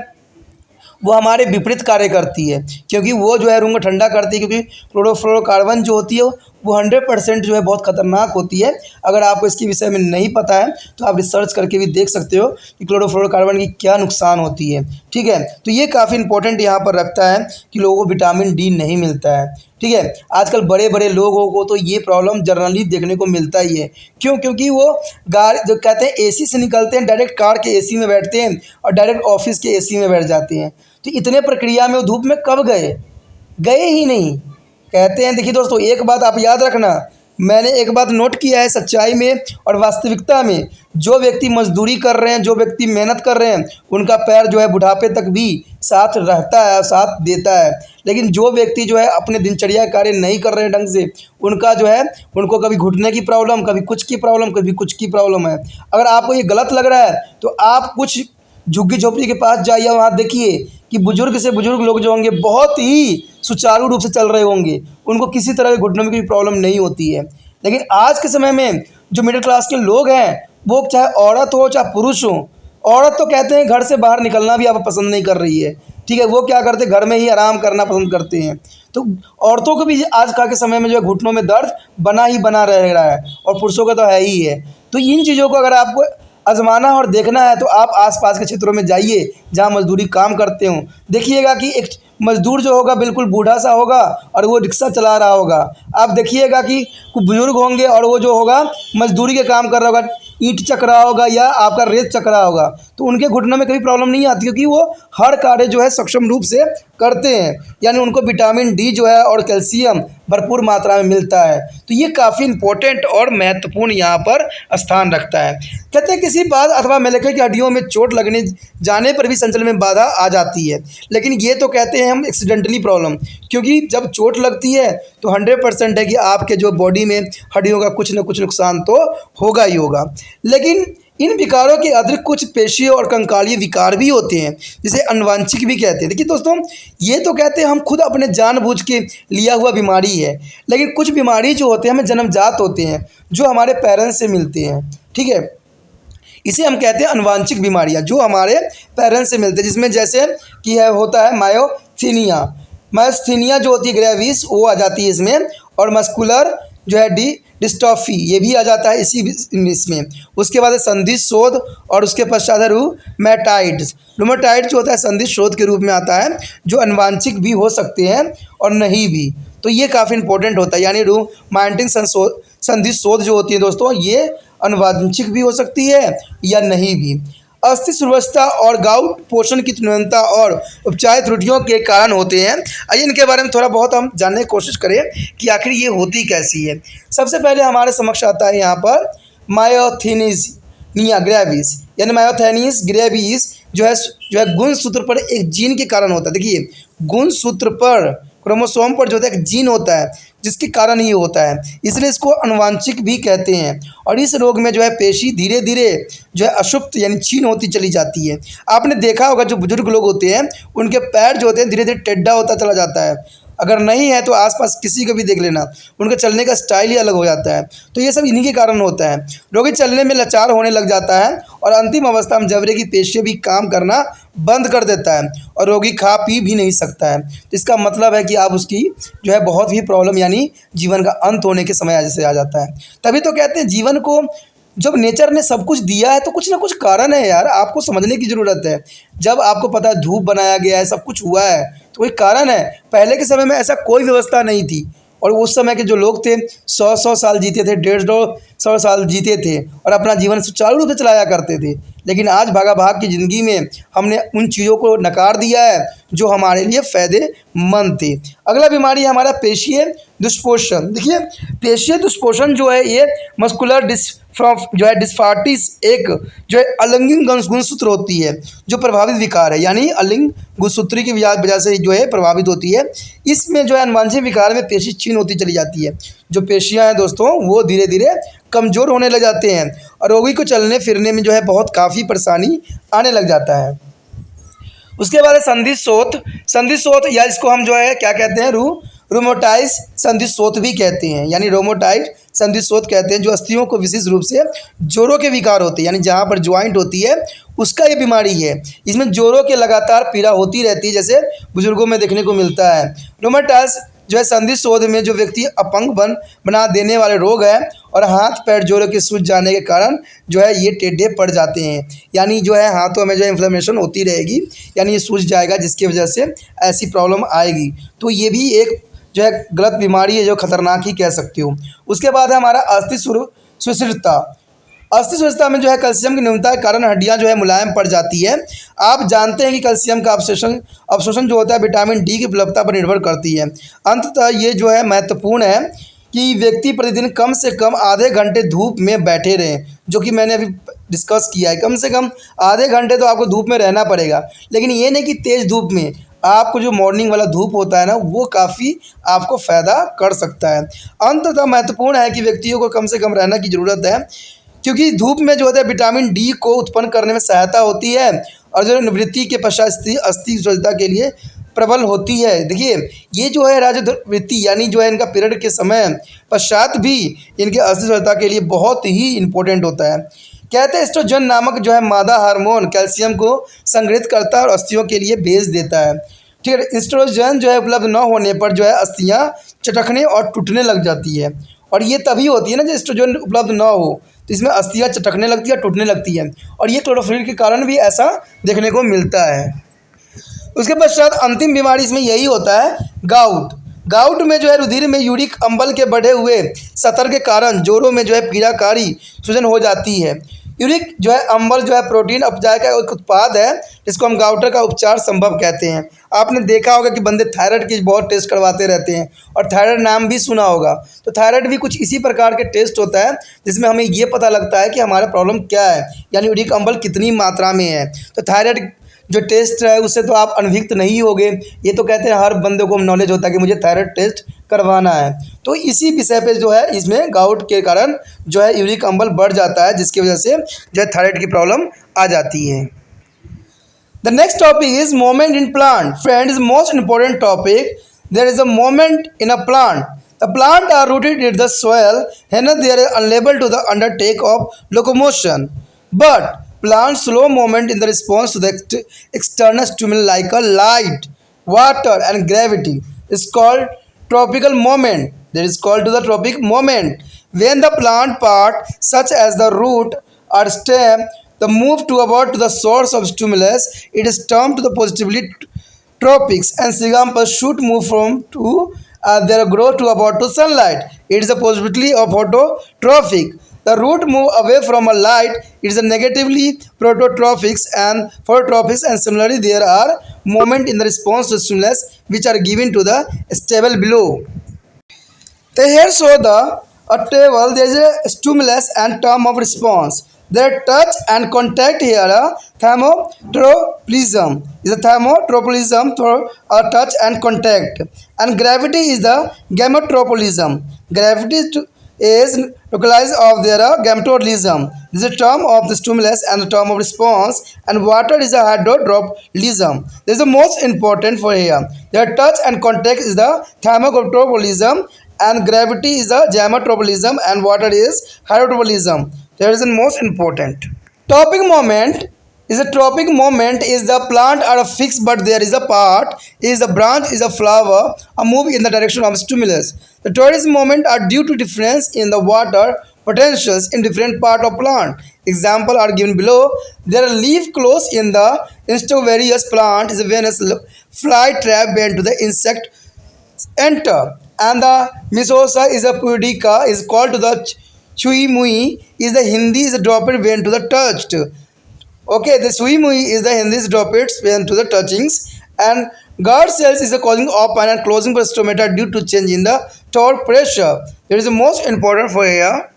वो हमारे विपरीत कार्य करती है, क्योंकि वो जो है रूम को ठंडा करती है, क्योंकि क्लोरोफ्लोरोकार्बन जो होती है वो 100% जो है बहुत ख़तरनाक होती है। अगर आपको इसके विषय में नहीं पता है तो आप रिसर्च करके भी देख सकते हो कि क्लोरोफ्लोरोकार्बन की क्या नुकसान होती है, ठीक है। तो ये काफ़ी इंपॉर्टेंट यहाँ पर रखता है कि लोगों को विटामिन डी नहीं मिलता है, ठीक है। आजकल बड़े बड़े लोगों को तो ये प्रॉब्लम जनरली देखने को मिलता ही है। क्यों? क्योंकि वो गाड़ी जो कहते हैं एसी से निकलते हैं, डायरेक्ट कार के एसी में बैठते हैं और डायरेक्ट ऑफिस के एसी में बैठ जाते हैं। तो इतने प्रक्रिया में वो धूप में कब गए ही नहीं। कहते हैं, देखिए दोस्तों, एक बात आप याद रखना, मैंने एक बात नोट किया है सच्चाई में और वास्तविकता में, जो व्यक्ति मजदूरी कर रहे हैं, जो व्यक्ति मेहनत कर रहे हैं, उनका पैर जो है बुढ़ापे तक भी साथ रहता है, साथ देता है। लेकिन जो व्यक्ति जो है अपने दिनचर्या कार्य नहीं कर रहे हैं ढंग से, उनका जो है उनको कभी घुटने की प्रॉब्लम, कभी कुछ की प्रॉब्लम, कभी कुछ की प्रॉब्लम है। अगर आपको ये गलत लग रहा है तो आप कुछ झुग्गी झोपड़ी के पास जाइए, वहाँ देखिए कि बुजुर्ग से बुजुर्ग लोग जो होंगे बहुत ही सुचारू रूप से चल रहे होंगे, उनको किसी तरह के घुटनों में कोई प्रॉब्लम नहीं होती है। लेकिन आज के समय में जो मिडिल क्लास के लोग हैं, वो चाहे औरत हो चाहे पुरुष हो, औरत तो कहते हैं घर से बाहर निकलना भी आप पसंद नहीं कर रही है, ठीक है। वो क्या करते हैं, घर में ही आराम करना पसंद करते हैं। तो औरतों को भी आज का के समय में जो है घुटनों में दर्द बना ही बना रह रहा है, और पुरुषों का तो है ही है। तो इन चीज़ों को अगर आपको आजमाना और देखना है तो आप आसपास के क्षेत्रों में जाइए जहाँ मजदूरी काम करते हों। देखिएगा कि एक मजदूर जो होगा बिल्कुल बूढ़ा सा होगा और वो रिक्शा चला रहा होगा। आप देखिएगा कि कुछ बुजुर्ग होंगे और वो जो होगा मजदूरी के काम कर रहा होगा, ईंट चक रहा होगा या आपका रेत चक रहा होगा, तो उनके घुटनों में कभी प्रॉब्लम नहीं आती, क्योंकि वो हर कार्य जो है सक्षम रूप से करते हैं। यानी उनको विटामिन डी जो है और कैल्शियम भरपूर मात्रा में मिलता है। तो ये काफ़ी इंपॉर्टेंट और महत्वपूर्ण यहाँ पर स्थान रखता है। कहते हैं किसी बात अथवा मेलेखे की हड्डियों में चोट लगने जाने पर भी संचलन में बाधा आ जाती है, लेकिन ये तो कहते हैं हम एक्सीडेंटली प्रॉब्लम, क्योंकि जब चोट लगती है तो 100% है कि आपके जो बॉडी में हड्डियों का कुछ न कुछ नुकसान तो होगा ही होगा। लेकिन इन विकारों के अतिरिक्त कुछ पेशीय और कंकालीय विकार भी होते हैं, जिसे अनुवांशिक भी कहते हैं। देखिए दोस्तों, ये तो कहते हैं हम खुद अपने जानबूझ के लिया हुआ बीमारी है, लेकिन कुछ बीमारी जो होते हैं हमें जन्मजात होते हैं, जो हमारे पेरेंट्स से मिलते हैं, ठीक है। इसे हम कहते हैं अनुवांशिक बीमारियां जो हमारे पेरेंट्स से मिलते हैं, जिसमें जैसे कि है मायोस्थीनिया जो होती है ग्रेविस, वो आ जाती है इसमें, और मस्कुलर जो है डिस्ट्रॉफी ये भी आ जाता है इसी इसमें। उसके बाद है संधि शोथ, और उसके पश्चात है रूमेटाइड जो होता है संधि शोथ के रूप में आता है, जो अनुवांशिक भी हो सकते हैं और नहीं भी। तो ये काफ़ी इंपॉर्टेंट होता है, यानी रूमेटिक संधि शोथ जो होती है दोस्तों, ये अनुवांशिक भी हो सकती है या नहीं भी। अस्थि सुव्यवस्था और गाउट पोषण की न्यूनता और उपचार त्रुटियों के कारण होते हैं। आइए इनके बारे में थोड़ा बहुत हम जानने की कोशिश करें कि आखिर ये होती कैसी है। सबसे पहले हमारे समक्ष आता है यहाँ पर मायोथीनिया ग्रेविस, यानी मायोथेनिस ग्रेविस जो है गुणसूत्र पर एक जीन के कारण होता है। देखिए, गुणसूत्र पर, क्रोमोसोम पर जो होता है एक जीन होता है जिसके कारण ये होता है, इसलिए इसको अनुवांशिक भी कहते हैं। और इस रोग में जो है पेशी धीरे धीरे जो है अशुप्त यानी क्षीण होती चली जाती है। आपने देखा होगा जो बुजुर्ग लोग होते हैं उनके पैर जो होते हैं धीरे धीरे टेढ़ा होता चला जाता है। अगर नहीं है तो आसपास किसी को भी देख लेना, उनका चलने का स्टाइल ही अलग हो जाता है। तो ये सब इन्हीं के कारण होता है। रोगी चलने में लाचार होने लग जाता है और अंतिम अवस्था में जबड़े की पेशियां भी काम करना बंद कर देता है और रोगी खा पी भी नहीं सकता है। तो इसका मतलब है कि आप उसकी जो है बहुत ही प्रॉब्लम यानी जीवन का अंत होने के समय जैसे आ जाता है। तभी तो कहते हैं जीवन को जब नेचर ने सब कुछ दिया है तो कुछ ना कुछ कारण है यार, आपको समझने की ज़रूरत है। जब आपको पता है धूप बनाया गया है, सब कुछ हुआ है, तो कोई कारण है। पहले के समय में ऐसा कोई व्यवस्था नहीं थी और उस समय के जो लोग थे 100 साल जीते थे, 150 साल जीते थे और अपना जीवन सुचारू रूप से चलाया करते थे। लेकिन आज भागा भाग की ज़िंदगी में हमने उन चीज़ों को नकार दिया है जो हमारे लिए फ़ायदेमंद थे। अगला बीमारी है हमारा पेशीय दुष्पोषण। देखिए, पेशीय दुष्पोषण जो है ये मस्कुलर डिस्फार्टिस एक जो है अलिंग गुणसूत्र होती है जो प्रभावित विकार है, यानी अलिंग गुणसूत्री की वजह से जो है प्रभावित होती है। इसमें जो है अनुवांशिक विकार में पेशी क्षीण होती चली जाती है। जो पेशियां हैं दोस्तों वो धीरे धीरे कमज़ोर होने लग जाते हैं और रोगी को चलने फिरने में जो है बहुत काफ़ी परेशानी आने लग जाता है। उसके बाद है संधि शोथ। संधि शोथ या इसको हम जो है क्या कहते हैं, रोमोटाइड संधि शोथ भी कहते हैं, यानी रोमोटाइड संधि शोथ कहते हैं, जो अस्थियों को विशेष रूप से जोड़ों के विकार होते हैं, यानी जहाँ पर ज्वाइंट होती है उसका ये बीमारी है। इसमें जोड़ों के लगातार पीड़ा होती रहती है, जैसे बुजुर्गों में देखने को मिलता है। रोमोटाइड जो है संधि शोथ में जो व्यक्ति अपंग बना देने वाले रोग है और हाथ पैर जोड़ों के सूज जाने के कारण जो है ये टेढ़े पड़ जाते हैं, यानी जो है हाथों में जो है इन्फ्लेमेशन होती रहेगी, यानी ये सूज जाएगा जिसकी वजह से ऐसी प्रॉब्लम आएगी। तो ये भी एक जो है गलत बीमारी है जो खतरनाक ही कह सकती हूँ। उसके बाद है हमारा अस्थि सुस्थिरता। अस्थि सुस्थिरता में जो है कैल्शियम की न्यूनता के कारण हड्डियां जो है मुलायम पड़ जाती है। आप जानते हैं कि कैल्शियम का अवशोषण जो होता है विटामिन डी की उपलब्धता पर निर्भर करती है। अंततः ये जो है महत्वपूर्ण है कि व्यक्ति प्रतिदिन कम से कम आधे घंटे धूप में बैठे रहें, जो कि मैंने अभी डिस्कस किया है। कम से कम आधे घंटे तो आपको धूप में रहना पड़ेगा, लेकिन ये नहीं कि तेज़ धूप में। आपको जो मॉर्निंग वाला धूप होता है ना वो काफ़ी आपको फ़ायदा कर सकता है। अंततः महत्वपूर्ण है कि व्यक्तियों को कम से कम रहना की ज़रूरत है, क्योंकि धूप में जो होता है विटामिन डी को उत्पन्न करने में सहायता होती है और जो निवृत्ति के पश्चात अस्थि सुस्थिरता के लिए प्रबल होती है। देखिए, ये जो है राजवृत्ति यानी जो है इनका पीरियड के समय पश्चात भी इनके अस्थि सुस्थिरता के लिए बहुत ही इम्पोर्टेंट होता है। कहते हैं एस्ट्रोजन नामक जो है मादा हार्मोन कैल्शियम को संग्रहित करता है और अस्थियों के लिए भेज देता है। ठीक है, एस्ट्रोजन जो है उपलब्ध न होने पर जो है अस्थियाँ चटकने और टूटने लग जाती है, और ये तभी होती है ना जब एस्ट्रोजन उपलब्ध न हो, तो इसमें अस्थियाँ चटकने लगती है, टूटने लगती है, और ये क्लोरोफिल के कारण भी ऐसा देखने को मिलता है। उसके पश्चात अंतिम बीमारी इसमें यही होता है, गाउट। गाउट में जो है रुधिर में यूरिक अम्ल के बढ़े हुए स्तर के कारण जोड़ों में जो है पीड़ाकारी सूजन हो जाती है। यूरिक जो है अम्ल जो है प्रोटीन अपचार का एक उत्पाद है जिसको हम गाउटर का उपचार संभव कहते हैं। आपने देखा होगा कि बंदे थायराइड के बहुत टेस्ट करवाते रहते हैं, और थायराइड नाम भी सुना होगा। तो थायराइड भी कुछ इसी प्रकार के टेस्ट होता है जिसमें हमें ये पता लगता है कि हमारा प्रॉब्लम क्या है, यानी यूरिक अम्ल कितनी मात्रा में है। तो थायराइड जो टेस्ट है उससे तो आप अनभिज्ञ नहीं होगे। ये तो कहते हैं हर बंदे को नॉलेज होता है कि मुझे थायराइड टेस्ट करवाना है। तो इसी विषय पे जो है इसमें गाउट के कारण जो है यूरिक अम्ल बढ़ जाता है, जिसकी वजह से जो है थायराइड की प्रॉब्लम आ जाती है। The next topic is moment in plant. Friends, most important topic, there is a moment in a plant. The plant are rooted in the soil, hence they are unable to undertake of locomotion. But plants slow movement in the response to the external stimuli like a light, water, and gravity. It's called tropical movement. That is called to the tropic movement. When the plant part, such as the root or stem, the move toward the source of stimulus, it is termed to the positively tropics, and example should move from to their growth to about to sunlight. It is a possibility of phototrophic. The root move away from a light. It is a negatively prototrophics and phototropics, and similarly there are movement in the response to stimulus which are given to the stable below. So here show the a table. There is a stimulus and term of response. There touch and contact here. A thermotropism is a thermotropism for a touch and contact, and gravity is the gametropolism. Gravity is localized of their gametropolism. This is a term of the stimulus and the term of response, and water is a hydrodropism. This is the most important for here. Their touch and contact is the thermotropism, and gravity is the gametropolism, and water is hydrodropism. That is the most important. Topic moment is a tropic moment is the plant are a fixed but there is a part is a branch is a flower a move in the direction of stimulus. The tourism moment are due to difference in the water potentials in different part of plant. Example are given below. There are leaf close in the insectivorous plant is a Venus fly trap bent to the insect enter, and the misosa is a pudica is called to the chui mui is the Hindi is a droplet when to the touched. Okay, the sui mui is the Hindi is droplets when to the touchings, and guard cells is the causing open and closing for stomata due to change in the tore pressure. It is the most important for here.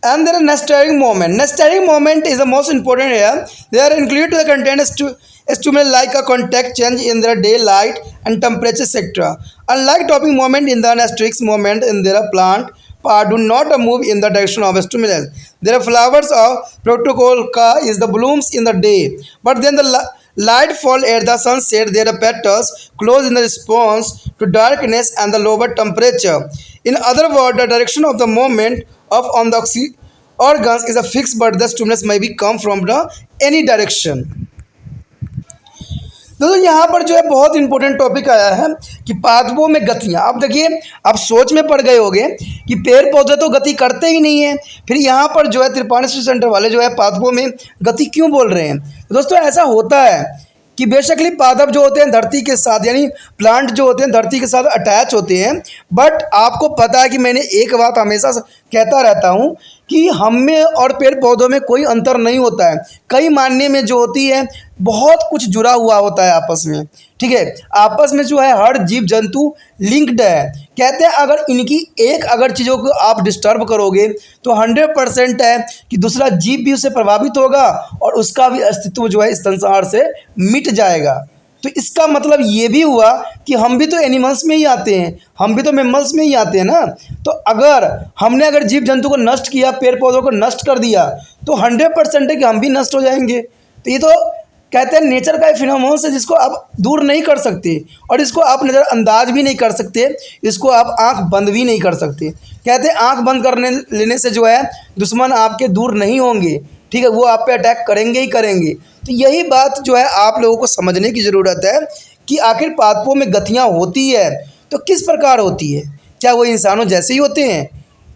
And there are nestering moment. Nestering moment is the most important here. They are included to the content stimuli like a contact change in their daylight and temperature, etc. Unlike topping moment in the nestrix moment in their plant part do not move in the direction of a stimulus. Their flowers of protocol ka is the blooms in the day, but then the light fall at the sunset. Their petals close in the response to darkness and the lower temperature. In other words, the direction of the movement of on the organs is a fixed, but the stimulus may be come from the any direction. दोस्तों यहाँ पर जो है बहुत important topic आया है कि पादपों में गतियाँ। आप देखिए, आप सोच में पड़ गए होंगे कि पेड़ पौधे तो गति करते ही नहीं है, फिर यहाँ पर जो है त्रिपाणी सेंटर वाले जो है पादपों में गति क्यों बोल रहे हैं। दोस्तों ऐसा होता है कि बेशकली पादप जो होते हैं धरती के साथ यानी प्लांट जो होते हैं धरती के साथ अटैच होते हैं, बट आपको पता है कि मैंने एक बात हमेशा कहता रहता हूँ कि हम में और पेड़ पौधों में कोई अंतर नहीं होता है। कई मायने में जो होती है बहुत कुछ जुड़ा हुआ होता है आपस में, ठीक है। आपस में जो है हर जीव जंतु लिंक्ड है। कहते हैं अगर इनकी एक अगर चीज़ों को आप डिस्टर्ब करोगे तो 100% है कि दूसरा जीव भी उससे प्रभावित होगा और उसका भी अस्तित्व जो है इस संसार से मिट जाएगा। तो इसका मतलब ये भी हुआ कि हम भी तो एनिमल्स में ही आते हैं, हम भी तो मैमल्स में ही आते हैं ना। तो अगर हमने अगर जीव जंतु को नष्ट किया, पेड़ पौधों को नष्ट कर दिया, तो 100% है कि हम भी नष्ट हो जाएंगे। तो ये तो कहते हैं नेचर का फिनोमेनन है जिसको आप दूर नहीं कर सकते और इसको आप नज़रअंदाज भी नहीं कर सकते, इसको आप आंख बंद भी नहीं कर सकते। कहते हैं आंख बंद करने लेने से जो है दुश्मन आपके दूर नहीं होंगे, ठीक है, वो आप पे अटैक करेंगे ही करेंगे। तो यही बात जो है आप लोगों को समझने की ज़रूरत है कि आखिर पादपों में गतियाँ होती है तो किस प्रकार होती है, क्या वो इंसानों जैसे ही होते हैं।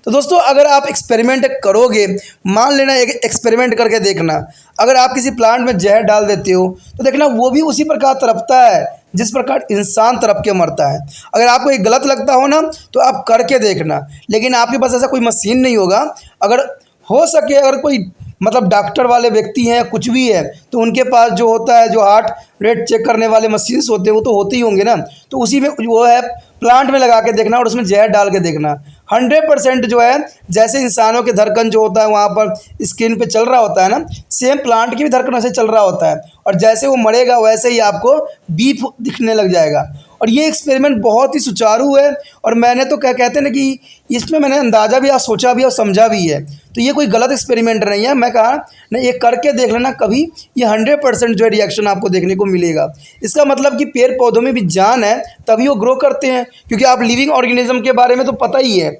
तो दोस्तों अगर आप एक्सपेरिमेंट करोगे, मान लेना एक एक्सपेरिमेंट करके देखना, अगर आप किसी प्लांट में जहर डाल देते हो तो देखना वो भी उसी प्रकार तड़पता है जिस प्रकार इंसान तड़प के मरता है। अगर आपको ये गलत लगता हो ना तो आप करके देखना, लेकिन आपके पास ऐसा कोई मशीन नहीं होगा। अगर हो सके अगर कोई मतलब डॉक्टर वाले व्यक्ति हैं कुछ भी है तो उनके पास जो होता है जो हार्ट रेट चेक करने वाले मशीन्स होते हैं वो तो होते ही होंगे ना, तो उसी में वो है प्लांट में लगा के देखना और उसमें जहर डाल के देखना। 100% जो है जैसे इंसानों के धड़कन जो होता है वहाँ पर स्किन पे चल रहा होता है ना, सेम प्लांट की भी धड़कन वैसे चल रहा होता है और जैसे वो मरेगा वैसे ही आपको बीप दिखने लग जाएगा। और ये एक्सपेरिमेंट बहुत ही सुचारू है और मैंने तो क्या कहते हैं ना कि इसमें मैंने अंदाज़ा भी और सोचा भी और समझा भी है, तो ये कोई गलत एक्सपेरिमेंट नहीं है। मैं कहा ना ये करके देख लेना कभी, ये 100% जो है रिएक्शन आपको देखने को मिलेगा। इसका मतलब कि पेड़ पौधों में भी जान है तभी वो ग्रो करते हैं, क्योंकि आप लिविंग ऑर्गेनिज्म के बारे में तो पता ही है,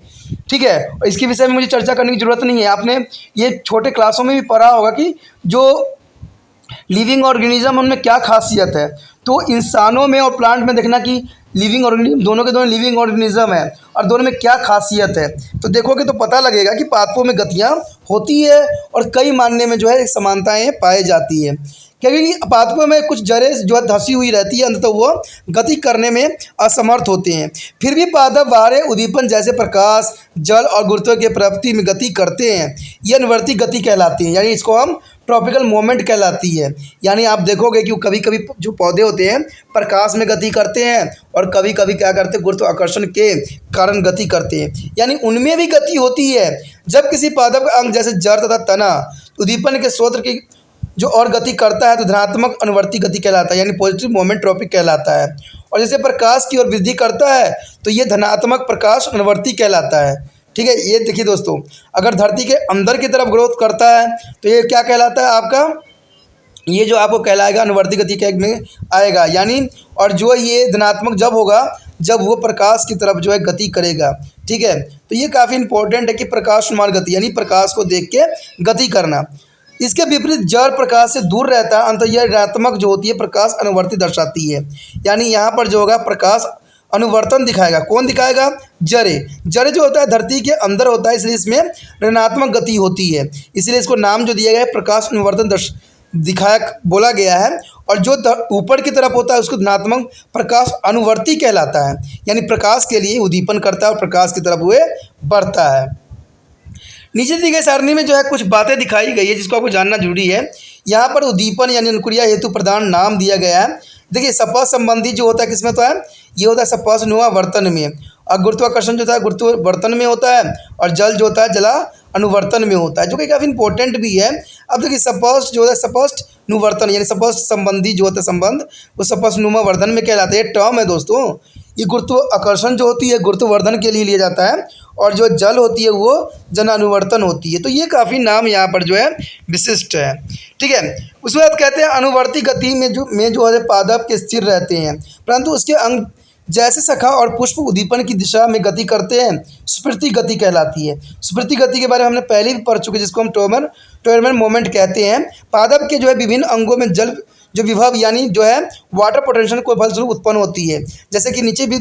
ठीक है, और इसके विषय में मुझे चर्चा करने की ज़रूरत नहीं है। आपने ये छोटे क्लासों में भी पढ़ा होगा कि जो लिविंग ऑर्गेनिज्म उनमें क्या खासियत है। तो इंसानों में और प्लांट में देखना कि लिविंग ऑर्गेनिज्म, दोनों के दोनों लिविंग ऑर्गेनिज्म है, और दोनों में क्या खासियत है तो देखोगे तो पता लगेगा कि पादपों में गतियाँ होती है और कई मानने में जो है समानताएं पाई जाती है। क्योंकि पादपों में कुछ जड़ें जो है धंसी हुई रहती है, अंततः वो गति करने में असमर्थ होते हैं। फिर भी पादप बाहरी उद्दीपन जैसे प्रकाश, जल और गुरुत्व के प्रवृत्ति में गति करते हैं। ये अनुवर्ती गति कहलाती है, यानी इसको हम ट्रॉपिकल मोमेंट कहलाती है। यानी आप देखोगे कि कभी कभी जो पौधे होते हैं प्रकाश में गति करते हैं और कभी कभी क्या करते हैं गुरुत्वाकर्षण के कारण गति करते हैं, यानी उनमें भी गति होती है। जब किसी पादप का अंग जैसे जड़ तथा तना उद्दीपन के स्रोत की जो और गति करता है तो धनात्मक अनुवर्ती गति कहलाता है, यानी पॉजिटिव मोमेंट ट्रॉपिक कहलाता है। और जैसे प्रकाश की ओर वृद्धि करता है तो ये धनात्मक प्रकाश अनुवर्ती कहलाता है। ठीक है, ये देखिए दोस्तों, अगर धरती के अंदर की तरफ ग्रोथ करता है तो ये क्या कहलाता है आपका, ये जो आपको कहलाएगा अनुवर्ती गति के में आएगा, यानी और जो ये धनात्मक जब होगा जब वो प्रकाश की तरफ जो है गति करेगा। ठीक है, तो ये काफ़ी इंपॉर्टेंट है कि प्रकाशमान गति, यानी प्रकाश को देख के गति करना। इसके विपरीत जड़ प्रकाश से दूर रहता है, अंत यह ऋणात्मक जो होती है प्रकाश अनुवर्ती दर्शाती है। यानी यहाँ पर जो होगा प्रकाश अनुवर्तन दिखाएगा, कौन दिखाएगा, जड़े जो होता है धरती के अंदर होता है, इसलिए इसमें ऋणात्मक गति होती है, इसलिए इसको नाम जो दिया गया है प्रकाश अनुवर्तन दिखाया बोला गया है। और जो ऊपर की तरफ होता है उसको धनात्मक प्रकाश अनुवर्ती कहलाता है, यानी प्रकाश के लिए उद्दीपन करता है और प्रकाश की तरफ हुए बढ़ता है। नीचे दी गई सारणी में जो है कुछ बातें दिखाई गई है जिसको आपको जानना जरूरी है। यहाँ पर उद्दीपन यानी अनुक्रिया हेतु प्रदान नाम दिया गया है। देखिए सपा संबंधी जो होता है किसमें होता है, ये होता है सपासनुमा वर्तन में, और गुरुत्वाकर्षण जो होता है गुरुत्वावर्तन में होता है, और जल जो होता है जला अनुवर्तन में होता है, जो कि काफ़ी इंपॉर्टेंट भी है। अब देखिए सपष्ट जो होता है सपष्ट नुवर्तन यानी सपष्ट संबंधी जो होता है संबंध वो सपष्टनुमा वर्धन में कहलाते हैं। टर्म है दोस्तों, ये गुरुत्वाकर्षण जो होती है गुरुत्ववर्धन के लिए लिया जाता है, और जो जल होती है वो जन अनुवर्तन होती है। तो ये काफ़ी नाम यहाँ पर जो है विशिष्ट है। ठीक है, उसके बाद कहते हैं अनुवर्ती गति में जो है पादप के स्थिर रहते हैं, परंतु उसके अंग जैसे शाखा और पुष्प उद्दीपन की दिशा में गति करते हैं, स्फूर्ति गति कहलाती है। स्फूर्ति गति के बारे में हमने पहले भी पढ़ चुके हैं, जिसको हम टोरमन मोमेंट कहते हैं। पादप के जो है विभिन्न अंगों में जल जो विभव यानी जो है वाटर पोटेंशियल को फलस्वरूप उत्पन्न होती है। जैसे कि नीचे भी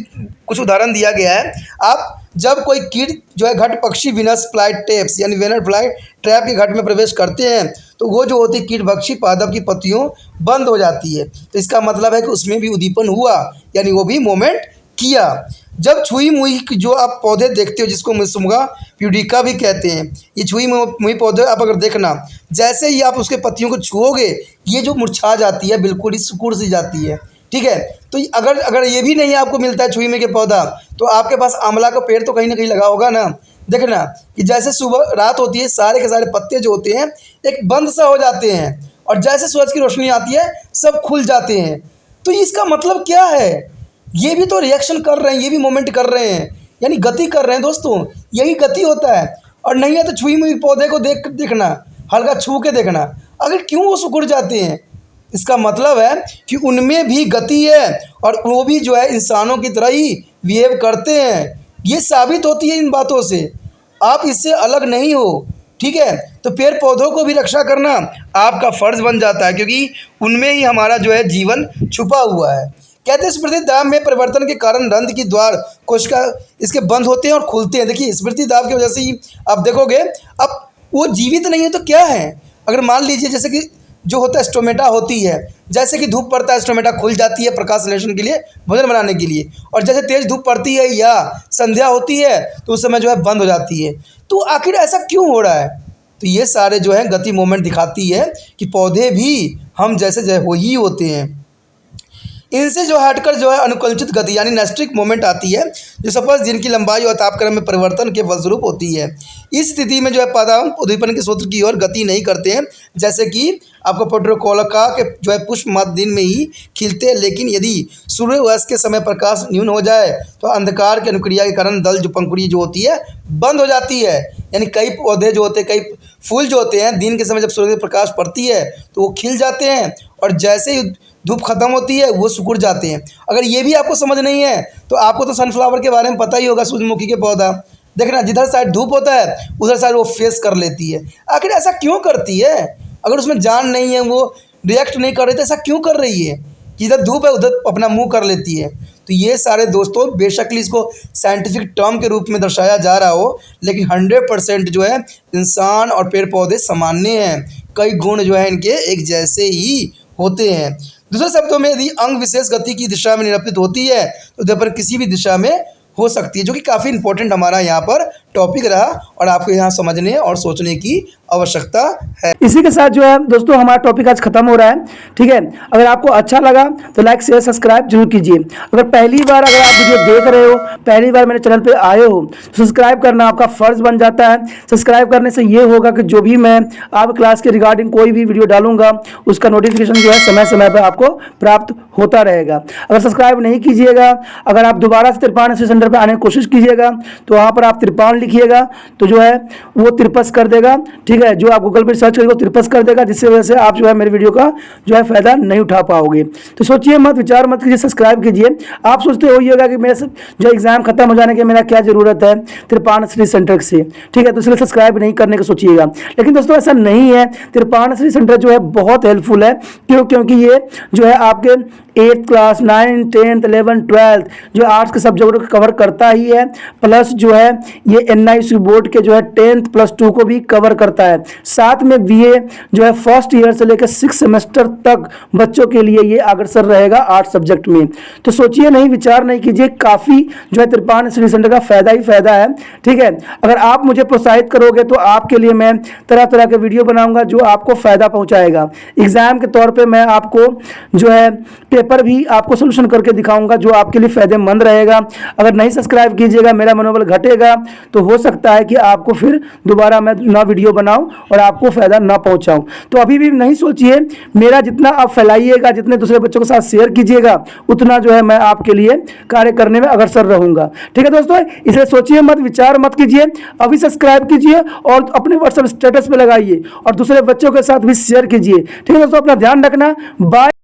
कुछ उदाहरण दिया गया है। आप जब कोई कीट जो है घट पक्षी विनस फ्लाई ट्रैप्स यानी वेनर फ्लाई ट्रैप के घट में प्रवेश करते हैं तो वो जो होती है कीट भक्षी पादप की पत्तियों बंद हो जाती है, तो इसका मतलब है कि उसमें भी उद्दीपन हुआ, यानी वो भी मोमेंट किया। जब छुई मुई जो आप पौधे देखते हो जिसको मिसमुगा प्यूडिका भी कहते हैं, ये छुई मुई पौधे आप अगर देखना जैसे ही आप उसके पत्तियों को छुओगे ये जो मुरझा जाती है बिल्कुल ही सिकुड़ सी जाती है। ठीक है, तो अगर ये भी नहीं आपको मिलता है छुई में के पौधा तो आपके पास आंवला का पेड़ तो कहीं ना कहीं लगा होगा ना। देखना कि जैसे सुबह रात होती है सारे के सारे पत्ते जो होते हैं एक बंद सा हो जाते हैं और जैसे सूरज की रोशनी आती है सब खुल जाते हैं। तो इसका मतलब क्या है, ये भी तो रिएक्शन कर रहे हैं, ये भी मोमेंट कर रहे हैं, यानी गति कर रहे हैं दोस्तों, यही गति होता है। और नहीं है तो छुई मुई पौधे को देखना, हल्का छू के देखना, अगर क्यों वो सिकुड़ जाते हैं, इसका मतलब है कि उनमें भी गति है और वो भी जो है इंसानों की तरह ही बिहेव करते हैं। ये साबित होती है इन बातों से, आप इससे अलग नहीं हो। ठीक है, तो पेड़ पौधों को भी रक्षा करना आपका फ़र्ज़ बन जाता है क्योंकि उनमें ही हमारा जो है जीवन छुपा हुआ है। कहते हैं स्मृति दाब में परिवर्तन के कारण रंध्र की द्वार कोशिका इसके बंद होते हैं और खुलते हैं। देखिए स्मृति दाब की वजह से ही आप देखोगे अब वो जीवित नहीं है तो क्या है, अगर मान लीजिए जैसे कि जो होता है स्टोमेटा होती है, जैसे कि धूप पड़ता है स्टोमेटा खुल जाती है प्रकाश संश्लेषण के लिए भोजन बनाने के लिए, और जैसे तेज धूप पड़ती है या संध्या होती है तो उस समय जो है बंद हो जाती है। तो आखिर ऐसा क्यों हो रहा है, तो ये सारे जो है गति मोमेंट दिखाती है कि पौधे भी हम जैसे जो हो ही होते हैं। इनसे जो हटकर जो है अनुकूलित गति यानी नेस्ट्रिक मोमेंट आती है जो सपोज जिनकी लंबाई और तापक्रम में परिवर्तन के फलस्वरूप होती है। इस स्थिति में जो है पादप उद्दीपन के सूत्र की ओर गति नहीं करते हैं, जैसे कि आपको पोट्रोकोलका के जो है पुष्प मध्य दिन में ही खिलते हैं, लेकिन यदि सूर्यास्त के समय प्रकाश न्यून हो जाए तो अंधकार की अनुक्रिया के कारण दल जो पंखुड़ी जो होती है बंद हो जाती है। यानी कई पौधे जो होते हैं कई फूल जो होते हैं दिन के समय जब सूर्य की प्रकाश पड़ती है तो वो खिल जाते हैं और जैसे ही धूप खत्म होती है वो सिकुड़ जाते हैं। अगर ये भी आपको समझ नहीं है तो आपको तो सनफ्लावर के बारे में पता ही होगा, सूरजमुखी के पौधा देखना जिधर साइड धूप होता है उधर साइड वो फेस कर लेती है। आखिर ऐसा क्यों करती है, अगर उसमें जान नहीं है वो रिएक्ट नहीं कर रही तो ऐसा क्यों कर रही है, जिधर धूप है उधर अपना मुंह कर लेती है। तो ये सारे दोस्तों बेशक इसको साइंटिफिक टर्म के रूप में दर्शाया जा रहा हो, लेकिन 100% जो है इंसान और पेड़ पौधे सामान्य हैं। कई गुण जो है इनके एक जैसे ही होते हैं। दूसरे शब्दों में यदि अंग विशेष गति की दिशा में निरूपित होती है तो उधर पर किसी भी दिशा में हो सकती है, जो कि काफ़ी इंपॉर्टेंट हमारा यहाँ पर टॉपिक रहा और आपको यहाँ समझने और सोचने की आवश्यकता है। इसी के साथ जो है दोस्तों हमारा टॉपिक आज खत्म हो रहा है। ठीक है, अगर आपको अच्छा लगा तो लाइक शेयर सब्सक्राइब जरूर कीजिए। अगर पहली बार अगर आप वीडियो देख रहे हो, पहली बार मेरे चैनल पे आए हो, तो सब्सक्राइब करना आपका फर्ज बन जाता है। सब्सक्राइब करने से ये होगा कि जो भी मैं आप क्लास के रिगार्डिंग कोई भी वीडियो डालूंगा उसका नोटिफिकेशन जो है समय समय पर आपको प्राप्त होता रहेगा। अगर सब्सक्राइब नहीं कीजिएगा, अगर आप दोबारा से त्रिपाण सेंटर पर आने की कोशिश कीजिएगा तो वहाँ पर आप त्रिपाण लिखिएगा तो जो है वो तिरपस कर देगा। ठीक है, जो आप गूगल पर सर्च करेंगे वो तिरपस कर देगा, जिससे वजह से आप जो है मेरे वीडियो का जो है फायदा नहीं उठा पाओगे। तो सोचिए मत, विचार मत कीजिए, सब्सक्राइब कीजिए। आप सोचते होइएगा कि मेरे जो एग्जाम खत्म हो जाने के मेरा क्या जरूरत है त्रिपाण स्टडी सेंटर से। ठीक है, तो इसलिए सब्सक्राइब नहीं करने का सोचिएगा, लेकिन दोस्तों ऐसा नहीं है। त्रिपाण स्टडी सेंटर जो है बहुत हेल्पफुल है। क्योंकि ये जो है आपके 8th class 9th 10th 11th 12th जो आर्ट्स के सब्जेक्ट को कवर करता ही है, प्लस जो है ये NIC बोर्ड के जो है 10th प्लस 2 को भी कवर करता है। साथ में BA जो है फर्स्ट ईयर से लेकर 6 सेमेस्टर तक बच्चों के लिए ये अग्रसर रहेगा आर्ट्स सब्जेक्ट में। तो सोचिए नहीं, विचार नहीं कीजिए, काफ़ी जो है त्रिपाण स्टडी सेंटर का फायदा ही फायदा है। ठीक है, अगर आप मुझे प्रोत्साहित करोगे तो आपके लिए मैं तरह तरह के वीडियो बनाऊंगा जो आपको फायदा पहुंचाएगा। एग्जाम के तौर पे मैं आपको जो है पेपर भी आपको सोल्यूशन करके दिखाऊंगा जो आपके लिए फायदेमंद रहेगा। अगर नहीं सब्सक्राइब कीजिएगा, मेरा मनोबल घटेगा, तो हो सकता है कि आपको फिर दोबारा मैं ना वीडियो बनाऊं और आपको फायदा ना पहुंचाऊं। तो अभी भी नहीं सोचिए, मेरा जितना आप फैलाइएगा, जितने दूसरे बच्चों के साथ शेयर कीजिएगा, उतना जो है मैं आपके लिए कार्य करने में अग्रसर रहूंगा। ठीक है दोस्तों, इसलिए सोचिए मत, विचार मत कीजिए, अभी सब्सक्राइब कीजिए और अपने व्हाट्सएप स्टेटस पे लगाइए और दूसरे बच्चों के साथ भी शेयर कीजिए। ठीक है दोस्तों, अपना ध्यान रखना। बाय।